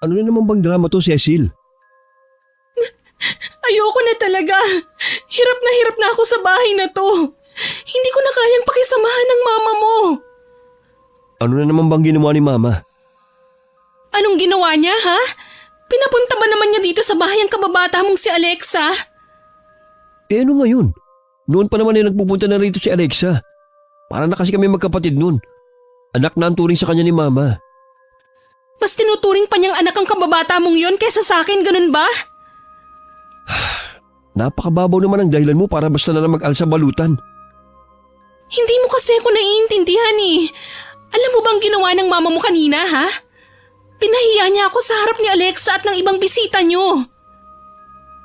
Ano na naman bang drama to, Cecil? Ayoko na talaga. Hirap na ako sa bahay na to. Hindi ko na kayang pakisamahan ng mama mo. Ano na naman bang ginawa ni Mama? Anong ginawa niya, ha? Pinapunta ba naman niya dito sa bahay ang kababata mong si Alexa? Eh ano ngayon? Noon pa naman nagpupunta na rito si Alexa. Para na kasi kami magkapatid noon. Anak na ang turing sa kanya ni Mama. Mas tinuturing pa niyang anak ang kababata mong yon kaysa sa akin, ganun ba? Napakababaw naman ang dahilan mo para basta na lang mag-alsa balutan. Hindi mo kasi ako naiintindihan eh. Alam mo bang ginawa ng mama mo kanina, ha? Pinahiya niya ako sa harap ni Alexa at ng ibang bisita niyo.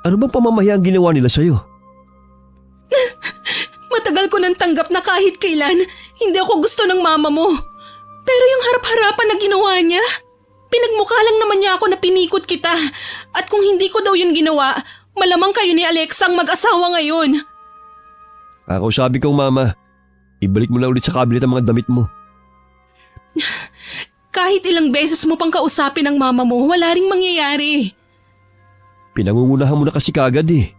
Ano bang pamamahaya ang ginawa nila sa'yo? Matagal ko nang tanggap na kahit kailan, hindi ako gusto ng mama mo. Pero yung harap-harapan na ginawa niya, pinagmukha lang naman niya ako na pinikot kita. At kung hindi ko daw yun ginawa, malamang kayo ni Alexa ang mag-asawa ngayon. Ako sabi kong Mama, ibalik mo na ulit sa cabinet ang mga damit mo. Kahit ilang beses mo pang kausapin ang mama mo, wala ring mangyayari. Pinangungunahan mo na kasi kagad eh.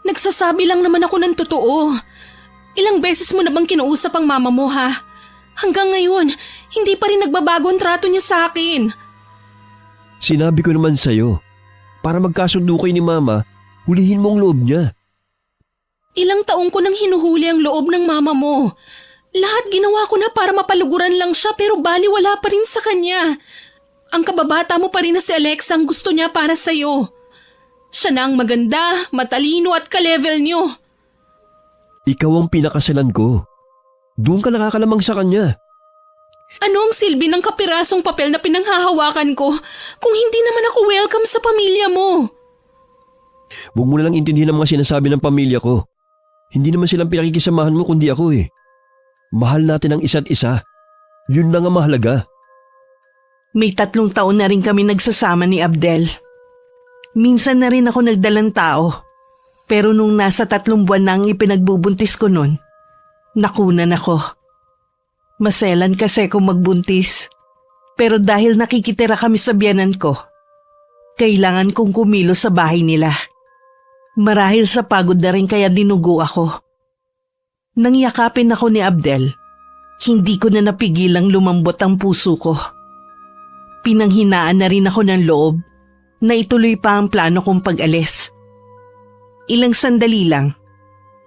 Nagsasabi lang naman ako ng totoo. Ilang beses mo na bang kinausap ang mama mo, ha? Hanggang ngayon, hindi pa rin nagbabago ang trato niya sa akin. Sinabi ko naman sa'yo, para magkasundo kayo ni Mama, hulihin mo ang loob niya. Ilang taong ko nang hinuhuli ang loob ng mama mo. Lahat ginawa ko na para mapaluguran lang siya pero baliwala pa rin sa kanya. Ang kababata mo pa rin na si Alexa ang gusto niya para sa'yo. Siya na ang maganda, matalino at ka-level niyo. Ikaw ang pinakasalan ko. Doon ka nakakalamang sa kanya. Ano ang silbi ng kapirasong papel na pinanghahawakan ko kung hindi naman ako welcome sa pamilya mo? Huwag mo na lang intindihin ang mga sinasabi ng pamilya ko. Hindi naman silang pinakikisamahan mo kundi ako eh. Mahal natin ang isa't isa. Yun lang ang mahalaga. May 3 taon na rin kami nagsasama ni Abdel. Minsan na rin ako nagdalang tao. Pero nung nasa 3 buwan na ang ipinagbubuntis ko nun, nakunan ako. Maselan kasi kung magbuntis. Pero dahil nakikitira kami sa biyanan ko, kailangan kong kumilos sa bahay nila. Marahil sa pagod na rin kaya dinugo ako. Nang yakapin ako ni Abdel, hindi ko na napigilang lumambot ang puso ko. Pinanghinaan na rin ako ng loob na ituloy pa ang plano kong pag-alis. Ilang sandali lang,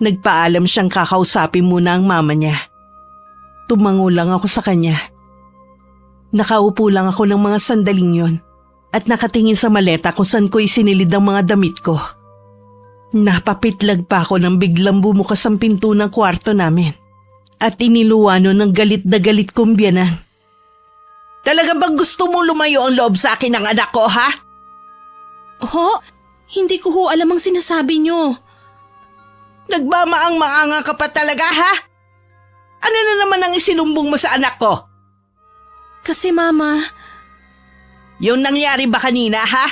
nagpaalam siyang kakausapin muna ang mama niya. Tumango lang ako sa kanya. Nakaupo lang ako ng mga sandaling yon at nakatingin sa maleta kung saan ko isinilid ang mga damit ko. Napapitlag pa ako nang biglang bumukas ang pinto ng kwarto namin at iniluwano ng galit na galit kong biyanan. Talaga bang gusto mo lumayo ang loob sa akin ng anak ko, ha? Ho? Hindi ko ho alam ang sinasabi niyo. Nagmamaang-maanga ka pa talaga, ha? Ano na naman ang isinumbong mo sa anak ko? Kasi mama, Yung nangyari ba kanina, ha?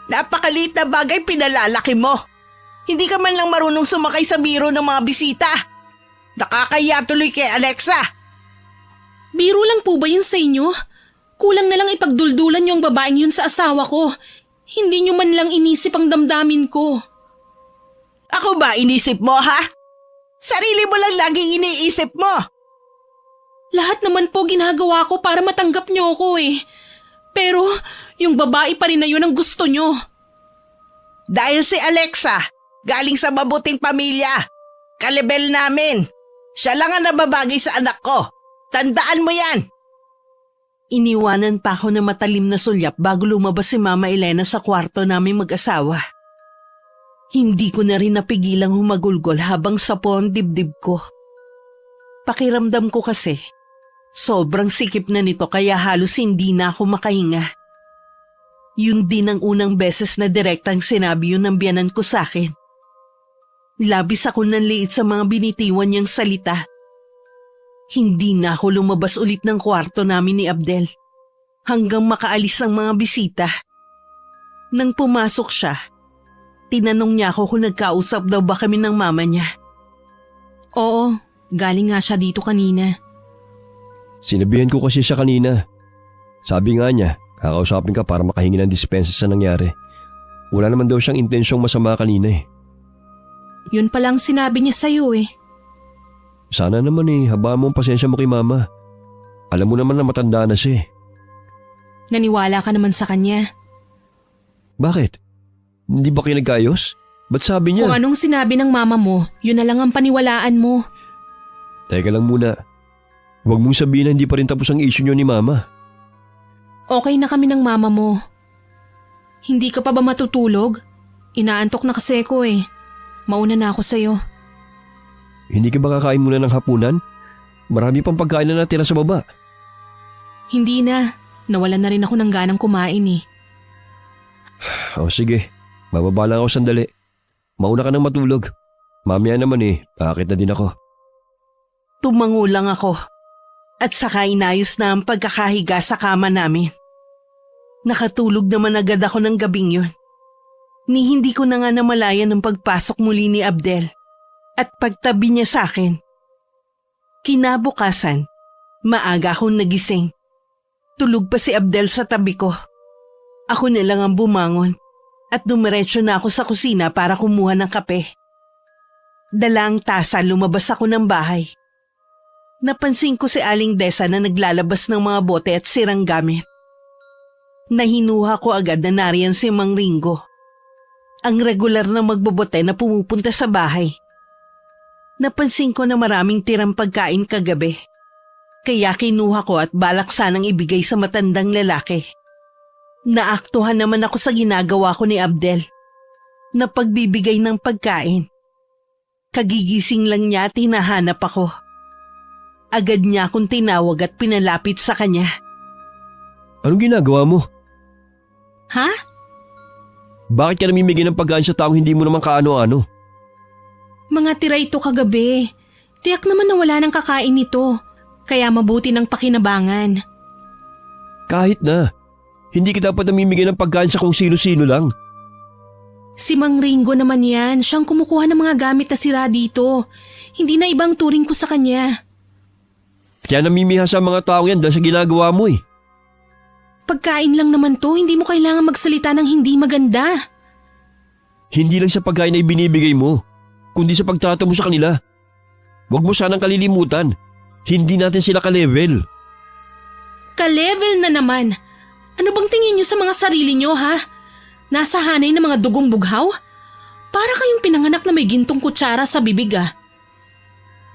Napakaliit na bagay pinalalaki mo. Hindi ka man lang marunong sumakay sa biro ng mga bisita. Nakakaya tuloy kay Alexa. biro lang po ba yun sa inyo? Kulang na lang ipagduldulan niyo ang babaeng yun sa asawa ko. Hindi niyo man lang inisip ang damdamin ko. Ako ba inisip mo, ha? Sarili mo lang laging iniisip mo. Lahat naman po ginagawa ko para matanggap niyo ako eh. Pero yung babae pa rin na yun ang gusto niyo. Dahil si Alexa, galing sa mabuting pamilya. Kalebel namin. Siya lang ang nababagay sa anak ko. Tandaan mo yan. Iniwanan pa ako ng matalim na sulyap bago lumabas si Mama Elena sa kwarto namin mag-asawa. Hindi ko na rin napigilang humagulgol habang sapo ang dibdib ko. Pakiramdam ko kasi, sobrang sikip na nito kaya halos hindi na ako makahinga. Yun din ang unang beses na direktang sinabi yun ng biyanan ko sa akin. Labis ako nanliit sa mga binitiwan niyang salita. Hindi na ako lumabas ulit ng kwarto namin ni Abdel hanggang makaalis ang mga bisita. Nang pumasok siya, tinanong niya ako kung nagkausap daw ba kami ng mama niya. Oo, galing nga siya dito kanina. Sinabihan ko kasi siya kanina. Sabi nga niya, Kakausapin ka para makahingi ng dispensa sa nangyari. Wala naman daw siyang intensyong masama kanina eh. Yun palang sinabi niya sa'yo eh. Sana naman habaan mo ang pasensya mo kay mama. Alam mo naman na matanda na siya eh. Naniwala ka naman sa kanya. Bakit? Hindi ba kayo nagkaayos? Ba't sabi niya? Kung anong sinabi ng mama mo, yun na lang ang paniwalaan mo. Teka lang muna. Huwag mong sabihin na hindi pa rin tapos ang issue niyo ni mama. Okay na kami ng mama mo. Hindi ka pa ba matutulog? Inaantok na kasi ko eh. Mauna na ako sa'yo. Hindi ka ba kakain muna ng hapunan? Marami pang pagkain na natira sa baba. Hindi na. Nawalan na rin ako ng ganang kumain eh. O sige, bababa lang ako sandali. Mauna ka nang matulog. Mamaya naman aakit na din ako. Tumango lang ako. At saka inayos na ang pagkakahiga sa kama namin. Nakatulog naman agad ako ng gabing yun. Ni hindi ko na nga namalayan ang pagpasok muli ni Abdel at pagtabi niya sa akin. Kinabukasan, maaga akong nagising. Tulog pa si Abdel sa tabi ko. Ako na lang ang bumangon at dumiretso na ako sa kusina para kumuha ng kape. Dala ang tasa, lumabas ako ng bahay. Napansin ko si Aling Desa na naglalabas ng mga bote at sirang gamit. Nahinuha ko agad na nariyan si Mang Ringo. Ang regular na magbobote na pumupunta sa bahay. Napansin ko na maraming tirang pagkain kagabi. Kaya kinuha ko at balak sanang ibigay sa matandang lalaki. Naaktuhan naman ako sa ginagawa ko ni Abdel. Na pagbibigay ng pagkain. Kagigising lang niya at hinahanap ako. Agad niya akong tinawag at pinalapit sa kanya. Anong ginagawa mo? Ha? Bakit ka namimigay ng pagkain sa taong hindi mo naman kaano-ano? Mga tira ito kagabi. Tiyak naman na wala nang kakain nito. Kaya mabuti ng pakinabangan. Kahit na. Hindi ka dapat namimigay ng pagkain sa kung sino-sino lang. Si Mang Ringo naman yan. Siyang kumukuha ng mga gamit na sira dito. Hindi na ibang turing ko sa kanya. Kaya namimiha sa mga tao yan dahil sa ginagawa mo eh. Pagkain lang naman to. Hindi mo kailangan magsalita ng hindi maganda. Hindi lang sa pagkain na ibinibigay mo, kundi sa pagtrato mo sa kanila. Huwag mo sanang kalilimutan. Hindi natin sila ka-level. Ka-level na naman. Ano bang tingin niyo sa mga sarili niyo, ha? Nasa hanay ng mga dugong bughaw? Para kayong pinanganak na may gintong kutsara sa bibig, ah.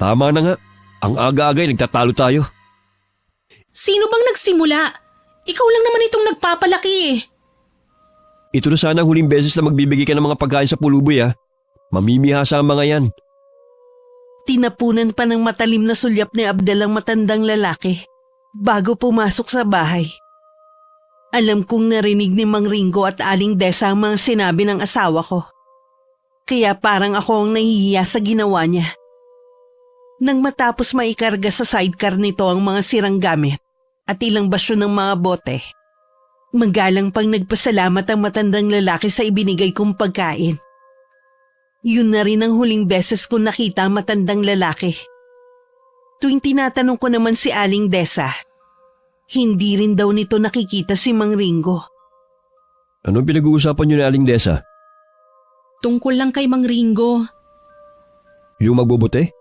Tama na nga. Ang aga-aga nagtatalo tayo. Sino bang nagsimula? Ikaw lang naman itong nagpapalaki eh. Ito na sana ang huling beses na magbibigay ka ng mga pagkain sa puluboy ha. Mamimihasa ang mga yan. Tinapunan pa ng matalim na sulyap ni Abdel ang matandang lalaki bago pumasok sa bahay. Alam kong narinig ni Mang Ringo at Aling Desa ang mga sinabi ng asawa ko. Kaya parang ako ang nahihiya sa ginawa niya. Nang matapos maikarga sa sidecar nito ang mga sirang gamit at ilang basyo ng mga bote, magalang pang nagpasalamat ang matandang lalaki sa ibinigay kong pagkain. Yun na rin ang huling beses ko nakita ang matandang lalaki. Tuwing tinatanong ko naman si Aling Desa, hindi rin daw nito nakikita si Mang Ringo. Anong pinag-uusapan niyo ni Aling Desa? Tungkol lang kay Mang Ringo. Yung magbobote?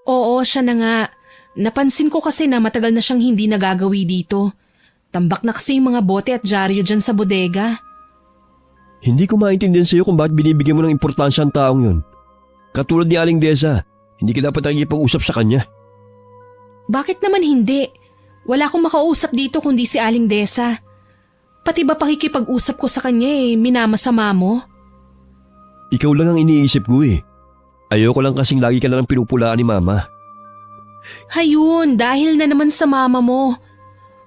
Oo, siya na nga. Napansin ko kasi na matagal na siyang hindi nagagawi dito. Tambak na kasi yung mga bote at dyaryo dyan sa bodega. Hindi ko maintindihan sa iyo kung bakit binibigyan mo ng importansya ang taong yun. Katulad ni Aling Desa, hindi ka dapat nakikipag-usap sa kanya. Bakit naman hindi? Wala akong makausap dito kundi si Aling Desa. Pati ba pakikipag-usap ko sa kanya minamasama mo? Ikaw lang ang iniisip ko eh. Ayoko lang kasing lagi ka na lang pinupulaan ni Mama. Hayun, dahil na naman sa mama mo.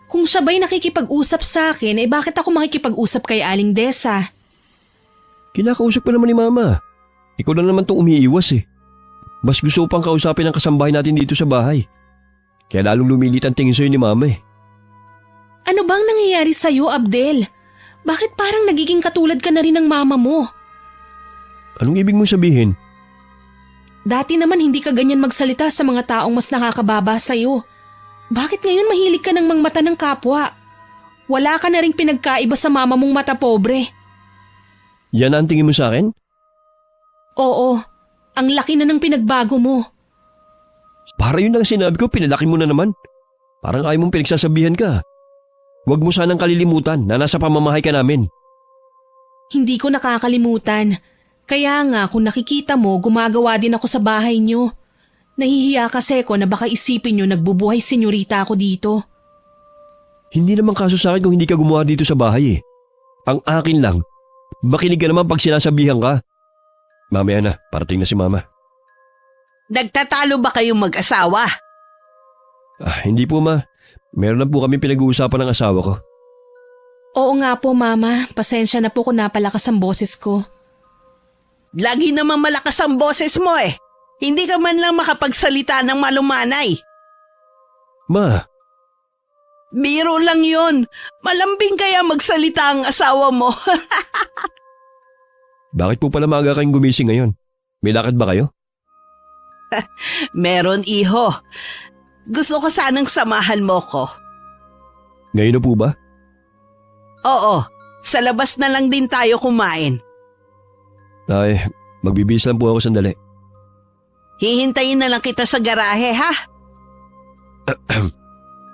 Kung siya ba'y nakikipag-usap sa akin, bakit ako makikipag-usap kay Aling Desa? Kinakausap pa naman ni Mama. Ikaw lang naman itong umiiwas eh. Mas gusto pang kausapin ang kasambahay natin dito sa bahay. Kaya lalong lumilit ang tingin sa'yo ni Mama eh. Ano bang nangyayari sa'yo, Abdel? Bakit parang nagiging katulad ka na rin ng mama mo? Anong ibig mong sabihin? Dati naman hindi ka ganyan magsalita sa mga taong mas nakakababa sa'yo. Bakit ngayon mahilig ka ng mangmata ng kapwa? Wala ka na ring pinagkaiba sa mama mong mata pobre. Yan ang tingin mo sa akin? Oo, ang laki na ng pinagbago mo. Para yun ang sinabi ko, pinalaki mo na naman. Parang ayaw mong pinagsasabihan ka. Huwag mo sanang kalilimutan na nasa pamamahay ka namin. Hindi ko nakakalimutan. Kaya nga kung nakikita mo, gumagawa din ako sa bahay niyo. Nahihiya kasi ko na baka isipin niyo nagbubuhay senyorita ako dito. Hindi naman kaso sa akin kung hindi ka gumawa dito sa bahay eh. Ang akin lang, makinig ka naman pag sinasabihan ka. Mamaya na, parating na si mama. Nagtatalo ba kayong mag-asawa? Hindi po ma. Meron lang po kami pinag-uusapan ng asawa ko. Oo nga po mama, pasensya na po kung napalakas ang boses ko. Lagi naman malakas ang boses mo eh. Hindi ka man lang makapagsalita ng malumanay. Ma, Biro lang yun. Malambing kaya magsalita ang asawa mo. bakit po pala maaga kayong gumising ngayon? May lakad ba kayo? Meron, iho. Gusto ko sanang samahan mo ko. Ngayon na po ba? Oo, sa labas na lang din tayo kumain. Ay, magbibihis lang po ako sandali. Hihintayin na lang kita sa garahe, ha?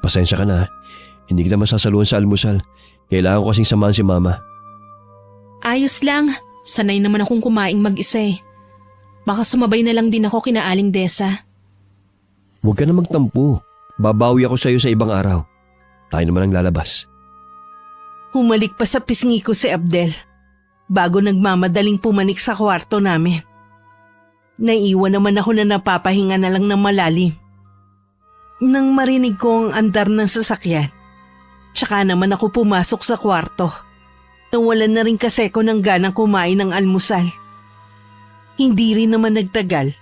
Pasensya ka na. Hindi kita masasaluhan sa almusal. Kailangan ko kasing samahan si mama. Ayos lang, sanay naman akong kumaing mag-isa eh. Baka sumabay na lang din ako kina Aling Desa. Huwag ka na magtampo. Babawi ako sa iyo sa ibang araw. Tayo naman ang lalabas. Humalik pa sa pisngi ko si Abdel bago nagmamadaling pumanik sa kwarto namin. Naiwan naman ako na napapahinga na lang ng malalim. Nang marinig ko ang andar ng sasakyan, tsaka naman ako pumasok sa kwarto. Nawalan na rin kasi ko ng ganang kumain ng almusal. Hindi rin naman nagtagal.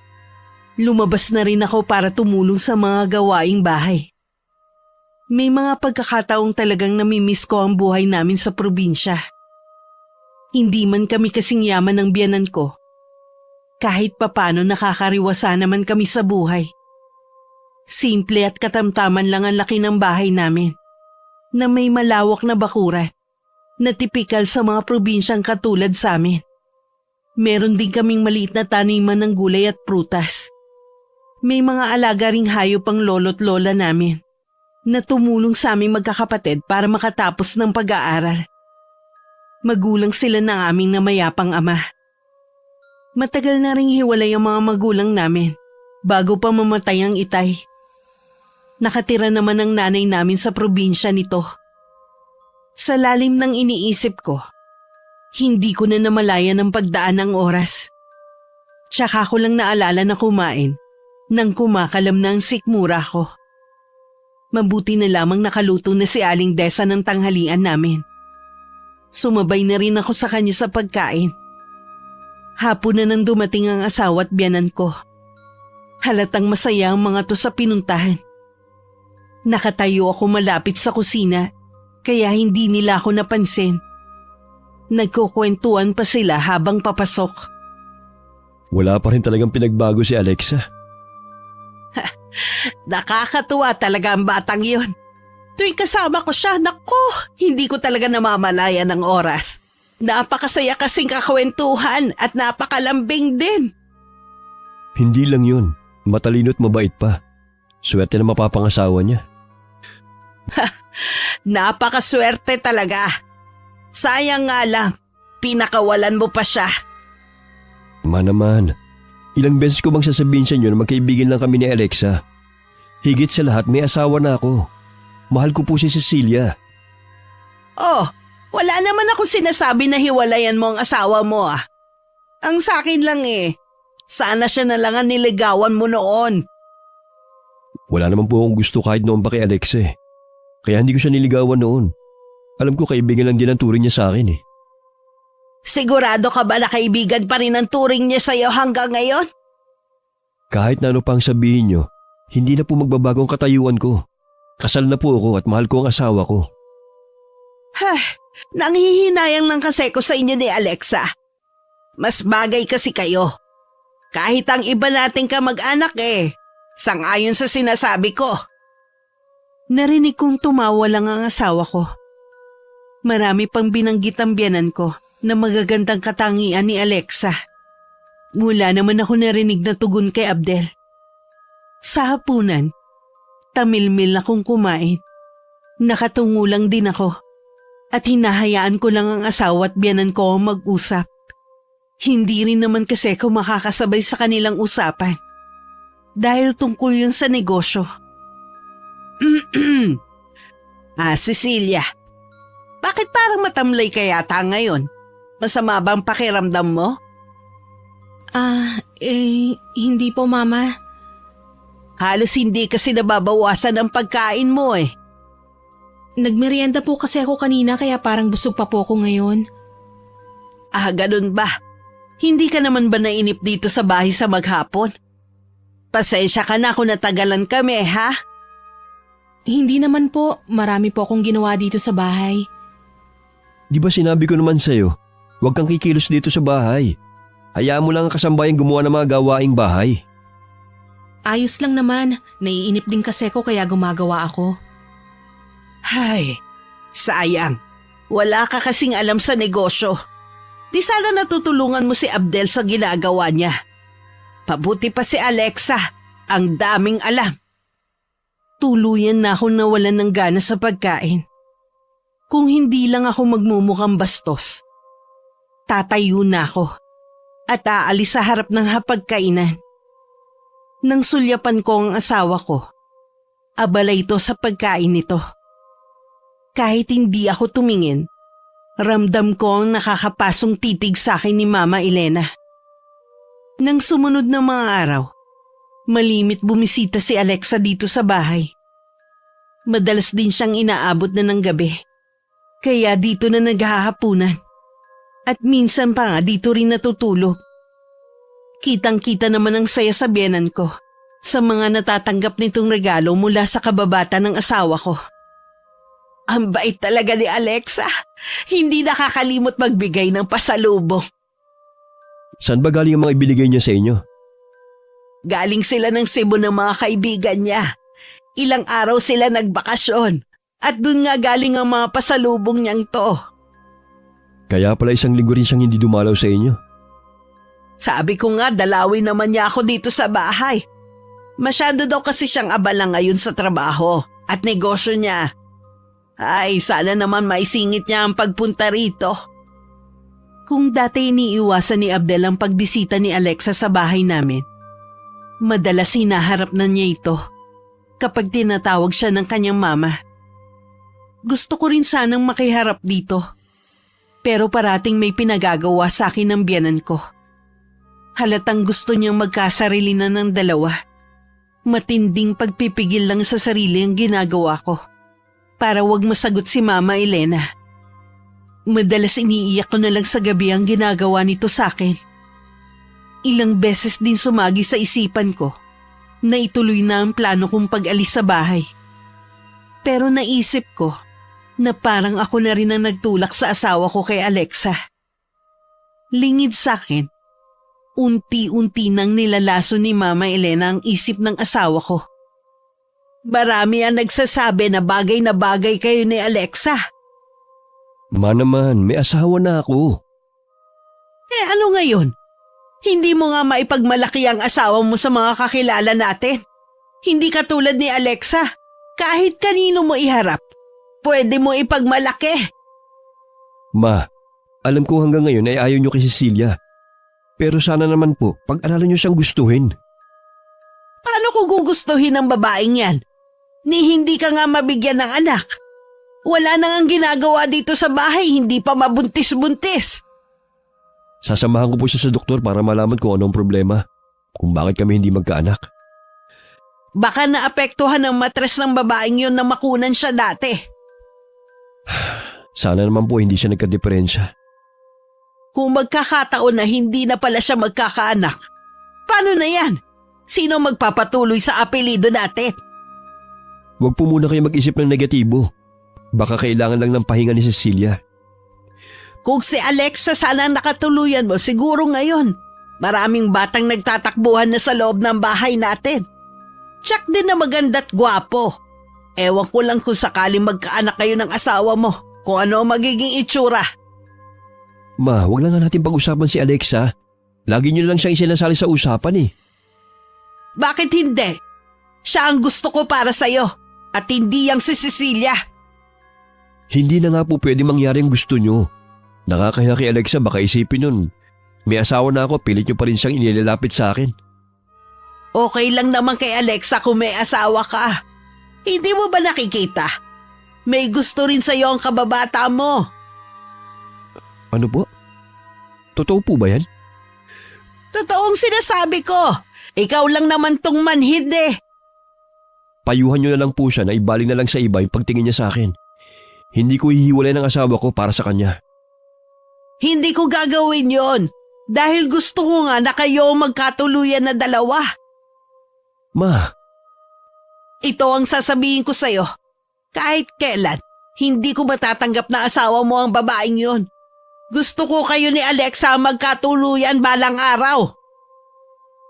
Lumabas na rin ako para tumulong sa mga gawaing bahay. May mga pagkakataong talagang namimiss ko ang buhay namin sa probinsya. Hindi man kami kasing yaman ng biyanan ko. Kahit papano nakakariwasa naman kami sa buhay. Simple at katamtaman lang ang laki ng bahay namin, na may malawak na bakuran, na tipikal sa mga probinsyang katulad sa amin. Meron din kaming maliit na taniman ng gulay at prutas. May mga alaga ring hayop ang lolo't lola namin, na tumulong sa aming magkakapatid para makatapos ng pag-aaral. Magulang sila ng aming namayapang ama. Matagal na ring hiwalay ang mga magulang namin bago pa mamatay ang itay. Nakatira naman ang nanay namin sa probinsya nito. Sa lalim ng iniisip ko, hindi ko na namalayan ang pagdaan ng oras. Tsaka ko lang naalala na kumain nang kumakalam na ang sikmura ko. Mabuti na lamang nakaluto na si Aling Desa ng tanghalian namin. Sumabay na rin ako sa kanya sa pagkain. Hapon na nang dumating ang asawa at biyanan ko. Halatang masaya ang mga to sa pinuntahan. Nakatayo ako malapit sa kusina, kaya hindi nila ako napansin. Nagkukwentuhan pa sila habang papasok. Wala pa rin talagang pinagbago si Alexa. Nakakatuwa talaga ang batang yun. Tuwing kasama ko siya, naku, hindi ko talaga namamalayan ng oras. Napakasaya kasing kakwentuhan at napakalambing din. Hindi lang yun. Matalino't mabait pa. Swerte na mapapangasawa niya. Napakaswerte talaga. Sayang nga lang, pinakawalan mo pa siya. Ma naman, ilang beses ko bang sasabihin sa inyo na magkaibigan lang kami ni Alexa? Higit sa lahat, may asawa na ako. Mahal ko po si Cecilia. Oh, wala naman ako sinasabi na hiwalayan mo ang asawa mo ah. Ang sakin lang sana siya na lang ang niligawan mo noon. Wala naman po akong gusto kahit noon pa kay Alexa eh. Kaya hindi ko siya niligawan noon. Alam ko kaibigan lang din ang turing niya sa akin eh. Sigurado ka ba na kaibigan pa rin ang turing niya sa'yo hanggang ngayon? Kahit na ano pang sabihin niyo, hindi na po magbabago ang katayuan ko. Kasal na po ako at mahal ko ang asawa ko. Nanghihinayang lang kasi ko sa inyo ni Alexa. Mas bagay kasi kayo. Kahit ang iba nating kamag-anak sang-ayon sa sinasabi ko. Narinig kong tumawa lang ang asawa ko. Marami pang binanggit ang biyanan ko na magagandang katangian ni Alexa. Mula naman ako narinig na tugon kay Abdel. Sa hapunan, tamilmil akong kumain. Nakatungo lang din ako at hinahayaan ko lang ang asawa at biyanan ko ang mag-usap. Hindi rin naman kasi ako makakasabay sa kanilang usapan dahil tungkol yun sa negosyo. Cecilia, bakit parang matamlay ka yata ngayon? Masama ba ang pakiramdam mo? Hindi po, Mama. Halos hindi kasi nababawasan ang pagkain mo eh. Nagmerienda po kasi ako kanina kaya parang busog pa po ako ngayon. Ganun ba? Hindi ka naman ba nainip dito sa bahay sa maghapon? Pasensya ka na kung natagalan kami, ha? Hindi naman po. Marami po akong ginawa dito sa bahay. Di ba sinabi ko naman sa'yo, huwag kang kikilos dito sa bahay. Hayaan mo lang ang kasambayang gumawa ng mga gawaing bahay. Ayos lang naman. Naiinip din kasi ako kaya gumagawa ako. Ay, sayang. Wala ka kasing alam sa negosyo. Di sana natutulungan mo si Abdel sa ginagawa niya. Pabuti pa si Alexa, ang daming alam. Tuluyan na akong nawalan ng gana sa pagkain. Kung hindi lang ako magmumukhang bastos, tatayo na ako at aalis sa harap ng hapagkainan. Nang sulyapan ko ang asawa ko, abala ito sa pagkain nito. Kahit hindi ako tumingin, ramdam ko ang nakakapasong titig sa akin ni Mama Elena. Nang sumunod na mga araw, malimit bumisita si Alexa dito sa bahay. Madalas din siyang inaabot na ng gabi, kaya dito na naghahapunan. At minsan pa nga dito rin natutulog. Kitang-kita naman ang saya sa biyenan ko sa mga natatanggap nitong regalo mula sa kababata ng asawa ko. Ang bait talaga ni Alexa. Hindi nakakalimot magbigay ng pasalubong. Saan ba galing ang mga ibinigay niya sa inyo? Galing sila ng Cebu ng mga kaibigan niya. Ilang araw sila nagbakasyon. At dun nga galing ang mga pasalubong niyang to. Kaya pala isang linggo rin siyang hindi dumalaw sa inyo. Sabi ko nga, dalawin naman niya ako dito sa bahay. Masyado daw kasi siyang abala ngayon sa trabaho at negosyo niya. Ay, sana naman maisingit niya ang pagpunta rito. Kung dati iniiwasan ni Abdel ang pagbisita ni Alexa sa bahay namin, madalas hinaharap na niya ito kapag tinatawag siya ng kanyang mama. Gusto ko rin sanang makiharap dito, pero parating may pinagagawa sa akin ng biyanan ko. Halatang gusto niyang magkasarili na ng dalawa. Matinding pagpipigil lang sa sarili ang ginagawa ko para wag masagot si Mama Elena. Madalas iniiyak ko na lang sa gabi ang ginagawa nito sa akin. Ilang beses din sumagi sa isipan ko na ituloy na ang plano kong pag-alis sa bahay. Pero naisip ko na parang ako na rin ang nagtulak sa asawa ko kay Alexa. Lingid sa akin, unti-unti nang nilalaso ni Mama Elena ang isip ng asawa ko. Marami ang nagsasabi na bagay kayo ni Alexa. Naman, may asawa na ako. Ano ngayon? Hindi mo nga maipagmalaki ang asawa mo sa mga kakilala natin. Hindi katulad ni Alexa. Kahit kanino mo iharap, pwede mo ipagmalaki. Ma, alam ko hanggang ngayon ay ayaw niyo kay Cecilia. Pero sana naman po, pag-aralan niyo siyang gustuhin. Paano ko gugustuhin ang babaeng yan? Ni hindi ka nga mabigyan ng anak. Wala nang ang ginagawa dito sa bahay, hindi pa mabuntis-buntis. Sasamahan ko po siya sa doktor para malaman kung anong problema. Kung bakit kami hindi magkaanak. Baka naapektuhan ang matres ng babaeng yun na makunan siya dati. Sana naman po hindi siya nagka-diferensya. Kung magkakataon na hindi na pala siya magkakaanak, paano na yan? Sino magpapatuloy sa apelido natin? Huwag po muna kayo mag-isip ng negatibo. Baka kailangan lang ng pahinga ni Cecilia. Kung si Alexa sana ang nakatuluyan mo, siguro ngayon, maraming batang nagtatakbuhan na sa loob ng bahay natin. Tsak din na maganda't gwapo. Ewan ko lang kung sakaling magkaanak kayo ng asawa mo, kung ano ang magiging itsura. Ma, wag na nga natin pag-usapan si Alexa. Lagi niyo lang siyang isinasali sa usapan eh. Bakit hindi? Siya ang gusto ko para sa'yo at hindi yang si Cecilia. Hindi na nga po pwede mangyari ang gusto niyo. Nakakahiya kay Alexa, baka isipin nun. May asawa na ako, pilit niyo pa rin siyang inilalapit sa akin. Okay lang naman kay Alexa kung may asawa ka. Hindi mo ba nakikita? May gusto rin sa'yo ang kababata mo. Ano po? Totoo po ba yan? Totoong sinasabi ko. Ikaw lang naman tong manhid eh. Payuhan niyo na lang po siya na ibaling na lang sa iba yung pagtingin niya sa akin. Hindi ko hihiwalay ng asawa ko para sa kanya. Hindi ko gagawin yon dahil gusto ko nga na kayo magkatuluyan na dalawa. Ma, Ito ang sasabihin ko sa'yo. Kahit kailan, hindi ko matatanggap na asawa mo ang babaeng yon. Gusto ko kayo ni Alexa magkatuluyan balang araw.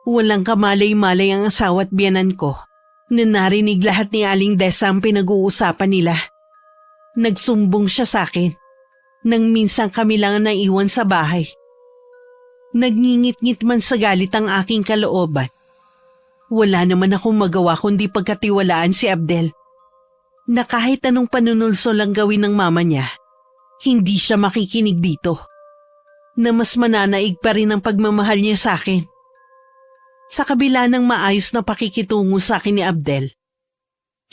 Walang kamalay-malay ang asawa at biyanan ko na narinig lahat ni Aling Desa ang pinag-uusapan nila. Nagsumbong siya sa akin nang minsan kami lang ang naiwan sa bahay. Nagngingit-ngit man sa galit ang aking kalooban. Wala naman akong magawa kundi pagkatiwalaan si Abdel na kahit anong panunulso lang gawin ng mama niya, hindi siya makikinig dito. Na mas mananaig pa rin ang pagmamahal niya sa akin. Sa kabila ng maayos na pakikitungo sa akin ni Abdel,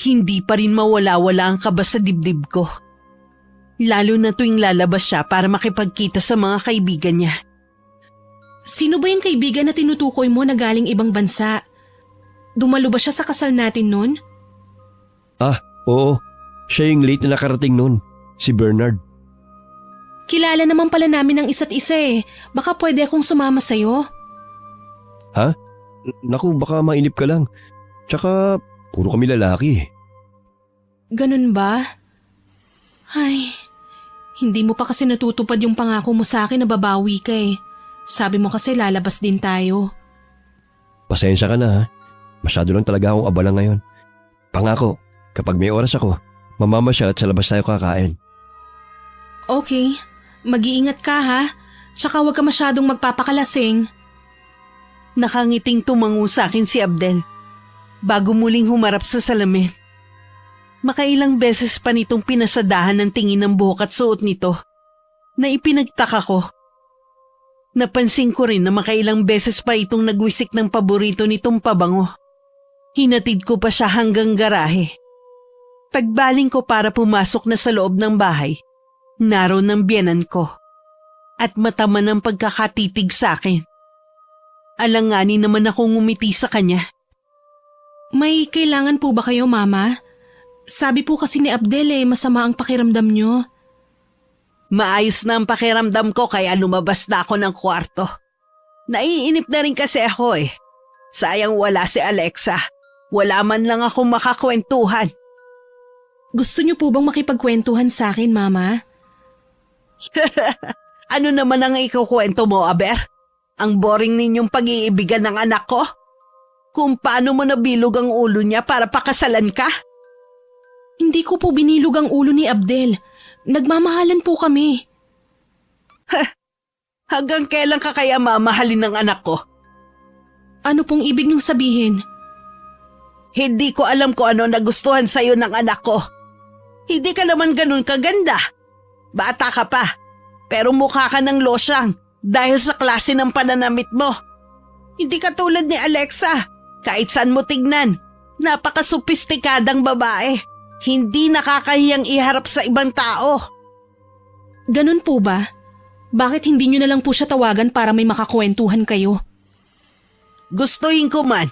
hindi pa rin mawala-wala ang kaba sa dibdib ko. Lalo na tuwing lalabas siya para makipagkita sa mga kaibigan niya. Sino ba yung kaibigan na tinutukoy mo na galing ibang bansa? Dumalo ba siya sa kasal natin nun? Oo. Siya yung late na nakarating nun. Si Bernard. Kilala naman pala namin ang isa't isa eh. Baka pwede akong sumama sa'yo. Ha? Naku, baka mainip ka lang. Tsaka, puro kami lalaki. Ganun ba? Ay, hindi mo pa kasi natutupad yung pangako mo sa akin na babawi ka eh. Sabi mo kasi lalabas din tayo. Pasensya ka na ha. Masyado lang talaga akong abala ngayon. Pangako, kapag may oras ako, mamamasyal at sa labas tayo kakain. Okay, mag-iingat ka ha. Tsaka huwag ka masyadong magpapakalasing. Nakangiting tumango sa akin si Abdel bago muling humarap sa salamin. Makailang beses pa nitong pinasadahan ng tingin ng buhok at suot nito na ipinagtaka ko. Napansin ko rin na makailang beses pa itong nagwisik ng paborito nitong pabango. Hinatid ko pa siya hanggang garahe. Pagbaling ko para pumasok na sa loob ng bahay, naroon ang biyanan ko at mataman ang pagkakatitig sa akin. Alanganin naman akong ngumiti sa kanya. May kailangan po ba kayo, Mama? Sabi po kasi ni Abdel masama ang pakiramdam nyo. Maayos na ang pakiramdam ko kaya lumabas na ako ng kwarto. Naiinip na rin kasi ako eh. Sayang wala si Alexa. Wala man lang akong makakwentuhan. Gusto nyo po bang makipagkwentuhan sa akin, Mama? Ano naman ang ikukwento mo, Aber? Ang boring ninyong pag-iibigan ng anak ko? Kung paano mo nabilog ang ulo niya para pakasalan ka? Hindi ko po binilog ang ulo ni Abdel. Nagmamahalan po kami. Hanggang kailan ka kaya mamahalin ng anak ko? Ano pong ibig niyong sabihin? Hindi ko alam kung ano nagustuhan sa'yo ng anak ko. Hindi ka naman ganun kaganda. Bata ka pa, pero mukha ka ng losyang dahil sa klase ng pananamit mo. Hindi ka tulad ni Alexa. Kahit saan mo tignan, napaka-sopistikadang babae. Hindi nakakahiyang iharap sa ibang tao. Ganun po ba? Bakit hindi niyo na lang po siya tawagan para may makakwentuhan kayo? Gustuhin ko man.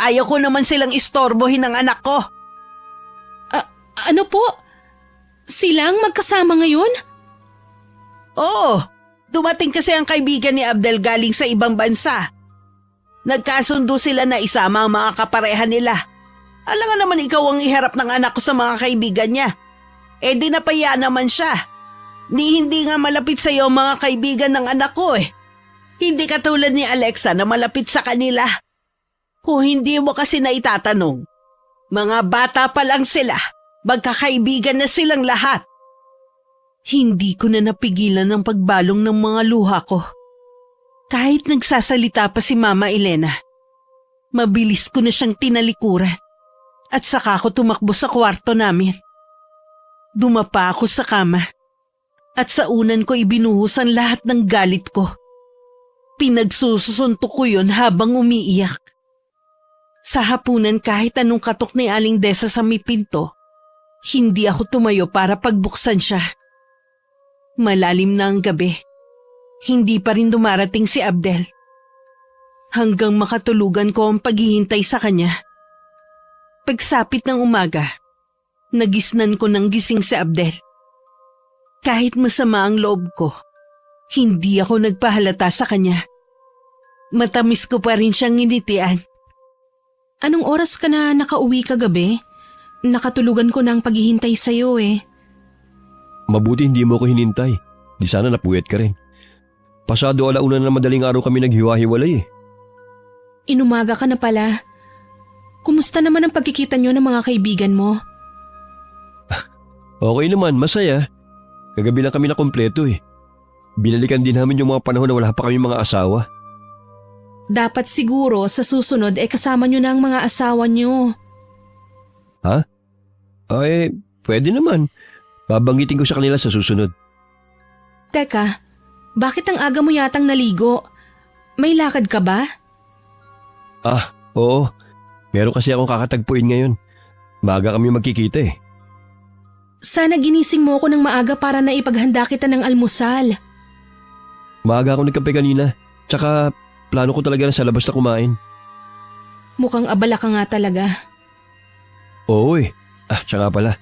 Ayaw ko naman silang istorbohin ng anak ko. Ano po? Silang magkasama ngayon? Oo, dumating kasi ang kaibigan ni Abdel galing sa ibang bansa. Nagkasundo sila na isama ang mga kapareha nila. Alam nga naman ikaw ang iharap ng anak ko sa mga kaibigan niya. Eh di napaya naman siya. Hindi nga malapit sa iyo mga kaibigan ng anak ko eh. Hindi katulad ni Alexa na malapit sa kanila. Kung hindi mo kasi naitatanong, mga bata pa lang sila, magkakaibigan na silang lahat. Hindi ko na napigilan ang pagbalong ng mga luha ko. Kahit nagsasalita pa si Mama Elena, mabilis ko na siyang tinalikuran at saka ako tumakbo sa kwarto namin. Dumapa ako sa kama at sa unan ko ibinuhos ang lahat ng galit ko. Pinagsusuntok ko yun habang umiiyak. Sa hapunan kahit anong katok ni Aling Desa sa may pinto, hindi ako tumayo para pagbuksan siya. Malalim na ang gabi. Hindi pa rin dumarating si Abdel. Hanggang makatulugan ko ang paghihintay sa kanya. Pagsapit ng umaga, nagisnan ko ng gising si Abdel. Kahit masama ang loob ko, hindi ako nagpahalata sa kanya. Matamis ko pa rin siyang nginitian. Anong oras ka na nakauwi kagabi? Nakatulugan ko ng paghihintay sa'yo eh. Mabuti hindi mo ko hinintay. Di sana napuyat ka rin. Pasado 1:00 na madaling araw kami naghiwa-hiwalay eh. Inumaga ka na pala. Kumusta naman ang pagkikita nyo ng mga kaibigan mo? Okay naman, masaya. Kagabi lang kami na kompleto eh. Binalikan din namin yung mga panahon na wala pa kami mga asawa. Dapat siguro sa susunod kasama nyo na ang mga asawa nyo. Ha? Ay, pwede naman. Babanggitin ko sa kanila sa susunod. Teka, bakit ang aga mo yatang naligo? May lakad ka ba? Ah, oo. Meron kasi akong kakatagpuin ngayon. Maaga kami magkikita eh. Sana ginising mo ako ng maaga para na ipaghanda kita ng almusal. Maaga ako nagkape kanina. Tsaka plano ko talaga na sa labas na kumain. Mukhang abala ka nga talaga. Oo eh. Siya nga pala.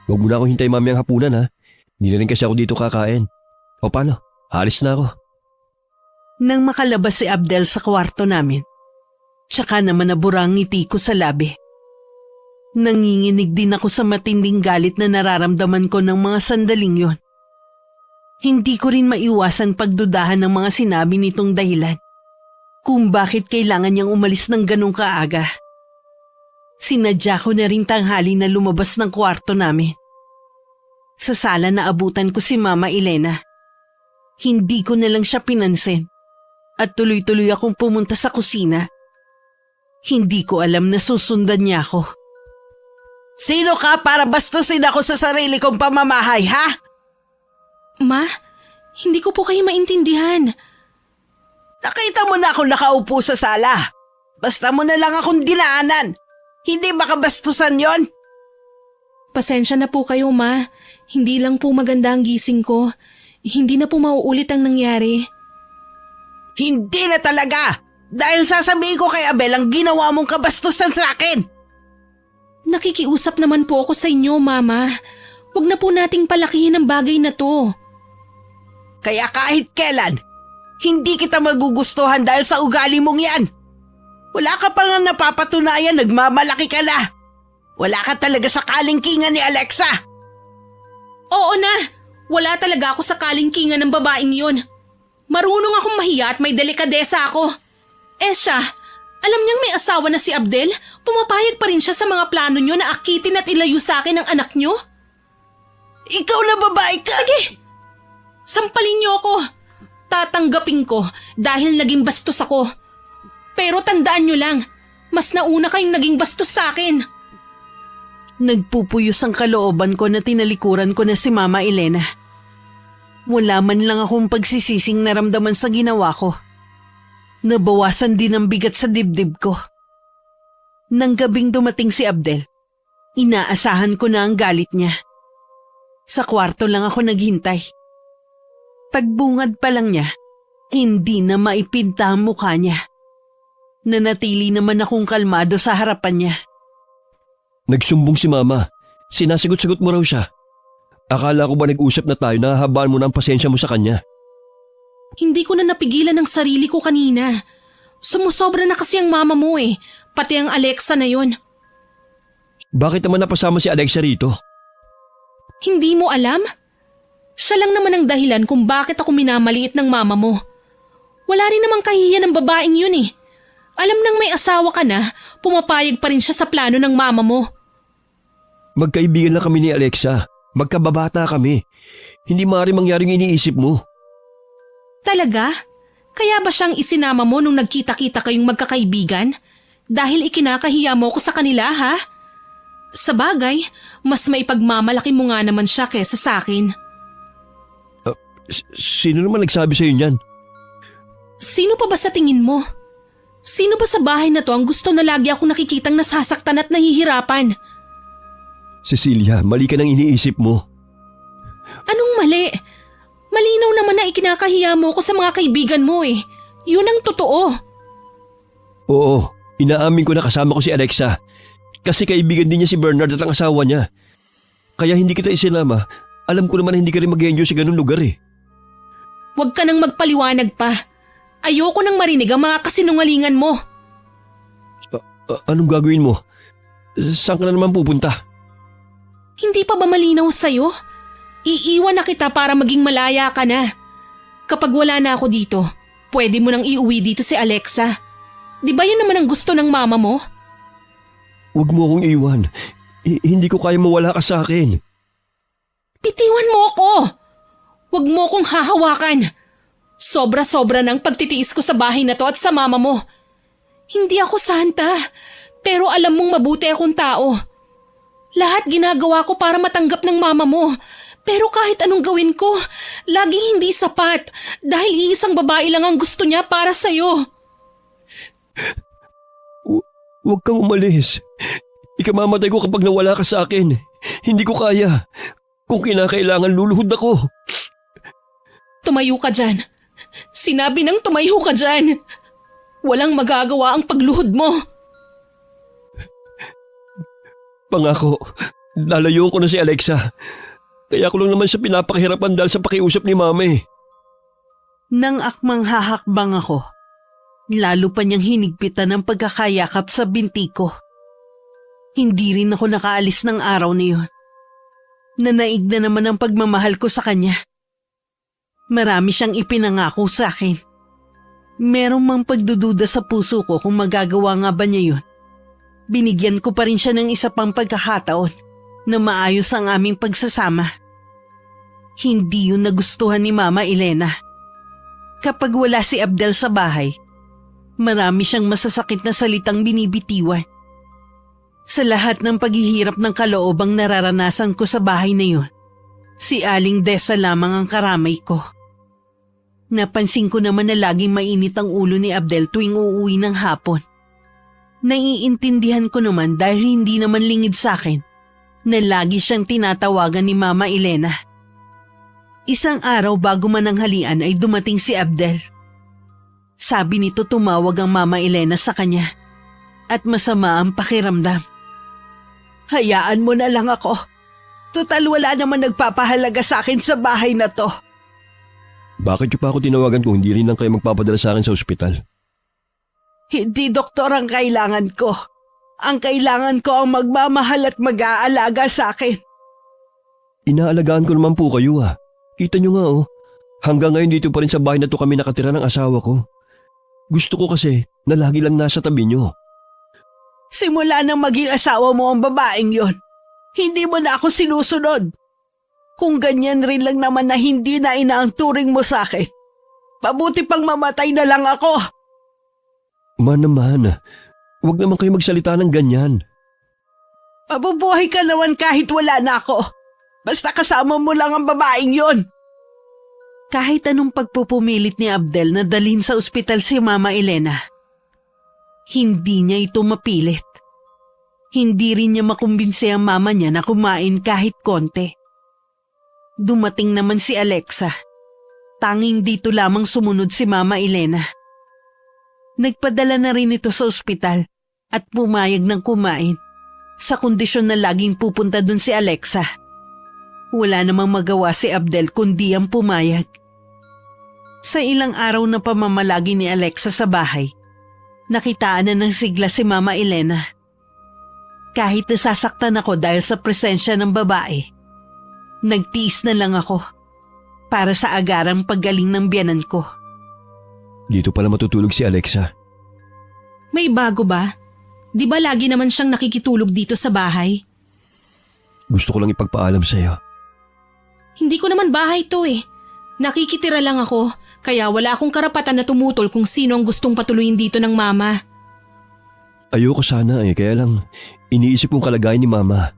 Huwag mo na akong hintay mamayang hapunan ha. Hindi na rin kasi ako dito kakain. O paano? Alis na ako. Nang makalabas si Abdel sa kwarto namin, tsaka naman nabura ang ngiti ko sa labi. Nanginginig din ako sa matinding galit na nararamdaman ko ng mga sandaling yon. Hindi ko rin maiwasan pagdudahan ng mga sinabi nitong dahilan kung bakit kailangan niyang umalis ng ganong kaaga. Sinadya ko na rin tanghali na lumabas ng kwarto namin. Sa sala na abutan ko si Mama Elena. Hindi ko na lang siya pinansin at tuloy-tuloy akong pumunta sa kusina. Hindi ko alam na susundan niya ako. Sino ka para bastusin ako sa sarili kong pamamahay, ha? Ma, hindi ko po kayo maintindihan. Nakita mo na ako nakaupo sa sala. Basta mo na lang akong dinaanan. Hindi ba kabastusan yon? Pasensya na po kayo, Ma. Hindi lang po maganda ang gising ko. Hindi na po mauulit ang nangyari. Hindi na talaga! Dahil sasabihin ko kay Abel ang ginawa mong kabastusan sa akin! Nakikiusap naman po ako sa inyo, Mama. Huwag na po nating palakihin ang bagay na to. Kaya kahit kailan, hindi kita magugustuhan dahil sa ugali mong yan. Wala ka pa nga napapatunayan, nagmamalaki ka na. Wala ka talaga sa kalingkingan ni Alexa. Oo na, wala talaga ako sa kalingkingan ng babaeng yun. Marunong akong mahiya at may delikadesa ako. Siya, alam niyang may asawa na si Abdel, pumapayag pa rin siya sa mga plano niyo na akitin at ilayo sa akin ang anak niyo? Ikaw na babae ka! Sige, sampalin niyo ako. Tatanggapin ko dahil naging bastos ako. Pero tandaan niyo lang, mas nauna kayong naging bastos sa akin. Nagpupuyos ang kalooban ko na tinalikuran ko na si Mama Elena. Wala man lang akong pagsisising naramdaman sa ginawa ko. Nabawasan din ang bigat sa dibdib ko. Nang gabing dumating si Abdel, inaasahan ko na ang galit niya. Sa kwarto lang ako naghintay. Pagbungad pa lang niya, hindi na maipinta ang mukha niya. Nanatili naman akong kalmado sa harapan niya. Nagsumbong si Mama. Sinasagot-sagot mo raw siya. Akala ko ba nag-usap na tayo na hahabaan mo na ang pasensya mo sa kanya? Hindi ko na napigilan ang sarili ko kanina. Sumusobra na kasi ang mama mo pati ang Alexa na yon. Bakit naman napasama si Alexa rito? Hindi mo alam? Siya lang naman ang dahilan kung bakit ako minamaliit ng mama mo. Wala rin namang kahihiyan ng babaeng yun Alam nang may asawa ka na, pumapayag pa rin siya sa plano ng mama mo. Magkaibigan lang kami ni Alexa. Magkababata kami. Hindi maaari mangyaring iniisip mo. Talaga? Kaya ba siyang isinama mo nung nagkita-kita kayong magkakaibigan? Dahil ikinakahiya mo ko sa kanila, ha? Sa bagay, mas maipagmamalaki mo nga naman siya kesa sa akin. Sino naman nagsabi sa'yo niyan? Sino pa ba sa tingin mo? Sino ba sa bahay na to ang gusto na lagi akong nakikitang nasasaktan at nahihirapan? Cecilia, mali ka nang iniisip mo. Anong mali? Malinaw naman na ikinakahiya mo ko sa mga kaibigan mo eh. Yun ang totoo. Oo, inaamin ko na kasama ko si Alexa. Kasi kaibigan din niya si Bernard at ang asawa niya. Kaya hindi kita isinama. Alam ko naman na hindi ka rin mag-enjoy sa ganun lugar eh. Huwag ka nang magpaliwanag pa. Ayoko nang marinig ang mga kasinungalingan mo. Anong gagawin mo? Saan ka na naman pupunta? Hindi pa ba malinaw sa'yo? Iiwan na kita para maging malaya ka na. Kapag wala na ako dito, pwede mo nang iuwi dito si Alexa. Di ba yun naman ang gusto ng mama mo? Huwag mo akong iwan. Hindi ko kaya mawala ka sa akin. Bitiwan mo ako! Huwag mo akong hahawakan. Sobra-sobra ng pagtitiis ko sa bahay na to at sa mama mo. Hindi ako santa, pero alam mong mabuti akong tao. Lahat ginagawa ko para matanggap ng mama mo. Pero kahit anong gawin ko, laging hindi sapat dahil iisang babae lang ang gusto niya para sa'yo. Huwag kang umalis. Ikamamatay ko kapag nawala ka sa akin. Hindi ko kaya. Kung kinakailangan, luluhod ako. Tumayo ka dyan. Sinabi nang tumayo ka dyan. Walang magagawa ang pagluhod mo. Pangako, lalayo ko na si Alexa. Kaya ko lang naman siya pinapakahirapan dahil sa pakiusap ni Mama eh. Nang akmang hahakbang ako, lalo pa niyang hinigpitan ng pagkakayakap sa binti ko. Hindi rin ako nakaalis ng araw na yun. Nanaig na naman ang pagmamahal ko sa kanya. Marami siyang ipinangako sa akin. Merong mang pagdududa sa puso ko kung magagawa nga ba niya yun. Binigyan ko pa rin siya ng isa pang pagkakataon na maayos ang aming pagsasama. Hindi yun nagustuhan ni Mama Elena. Kapag wala si Abdel sa bahay, marami siyang masasakit na salitang binibitiwan. Sa lahat ng paghihirap ng kaloobang nararanasan ko sa bahay na yun, si Aling Desa lamang ang karamay ko. Napansin ko naman na laging mainit ang ulo ni Abdel tuwing uuwi ng hapon. Naiintindihan ko naman dahil hindi naman lingid sa akin na lagi siyang tinatawagan ni Mama Elena. Isang araw bago mananghalian ay dumating si Abdel. Sabi nito tumawag ang Mama Elena sa kanya at masama ang pakiramdam. Hayaan mo na lang ako. Total wala naman nagpapahalaga sa akin sa bahay na to. Bakit niyo pa ako tinawagan kung hindi rin lang kayo magpapadala sa akin sa ospital? Hindi doktor ang kailangan ko. Ang kailangan ko ang magmamahal at mag-aalaga sa akin. Inaalagaan ko naman po kayo ah. Kita niyo nga oh. Hanggang ngayon dito pa rin sa bahay na to kami nakatira ng asawa ko. Gusto ko kasi na lagi lang nasa tabi niyo. Simula nang maging asawa mo ang babaeng yon, hindi mo na ako sinusunod. Kung ganyan rin lang naman na hindi na inaang turing mo sa akin, mabuti pang mamatay na lang ako. Ma naman, huwag naman kayo magsalita ng ganyan. Mabubuhay ka naman kahit wala na ako. Basta kasama mo lang ang babaeng yon. Kahit anong pagpupumilit ni Abdel na dalhin sa ospital si Mama Elena, hindi niya ito mapilit. Hindi rin niya makumbinse ang mama niya na kumain kahit konti. Dumating naman si Alexa. Tanging dito lamang sumunod si Mama Elena. Nagpadala na rin ito sa ospital at pumayag ng kumain sa kondisyon na laging pupunta dun si Alexa. Wala namang magawa si Abdel kundi ang pumayag. Sa ilang araw na pamamalagi ni Alexa sa bahay, nakitaan na ng sigla si Mama Elena. Kahit nasasaktan ako dahil sa presensya ng babae, nagtiis na lang ako para sa agarang paggaling ng biyanan ko. Dito pala matutulog si Alexa. May bago ba? Di ba lagi naman siyang nakikitulog dito sa bahay? Gusto ko lang ipagpaalam sa'yo. Hindi ko naman bahay to eh. Nakikitira lang ako, kaya wala akong karapatan na tumutol kung sino ang gustong patuloyin dito ng mama. Ayoko sana kaya lang iniisip kong kalagayan ni mama.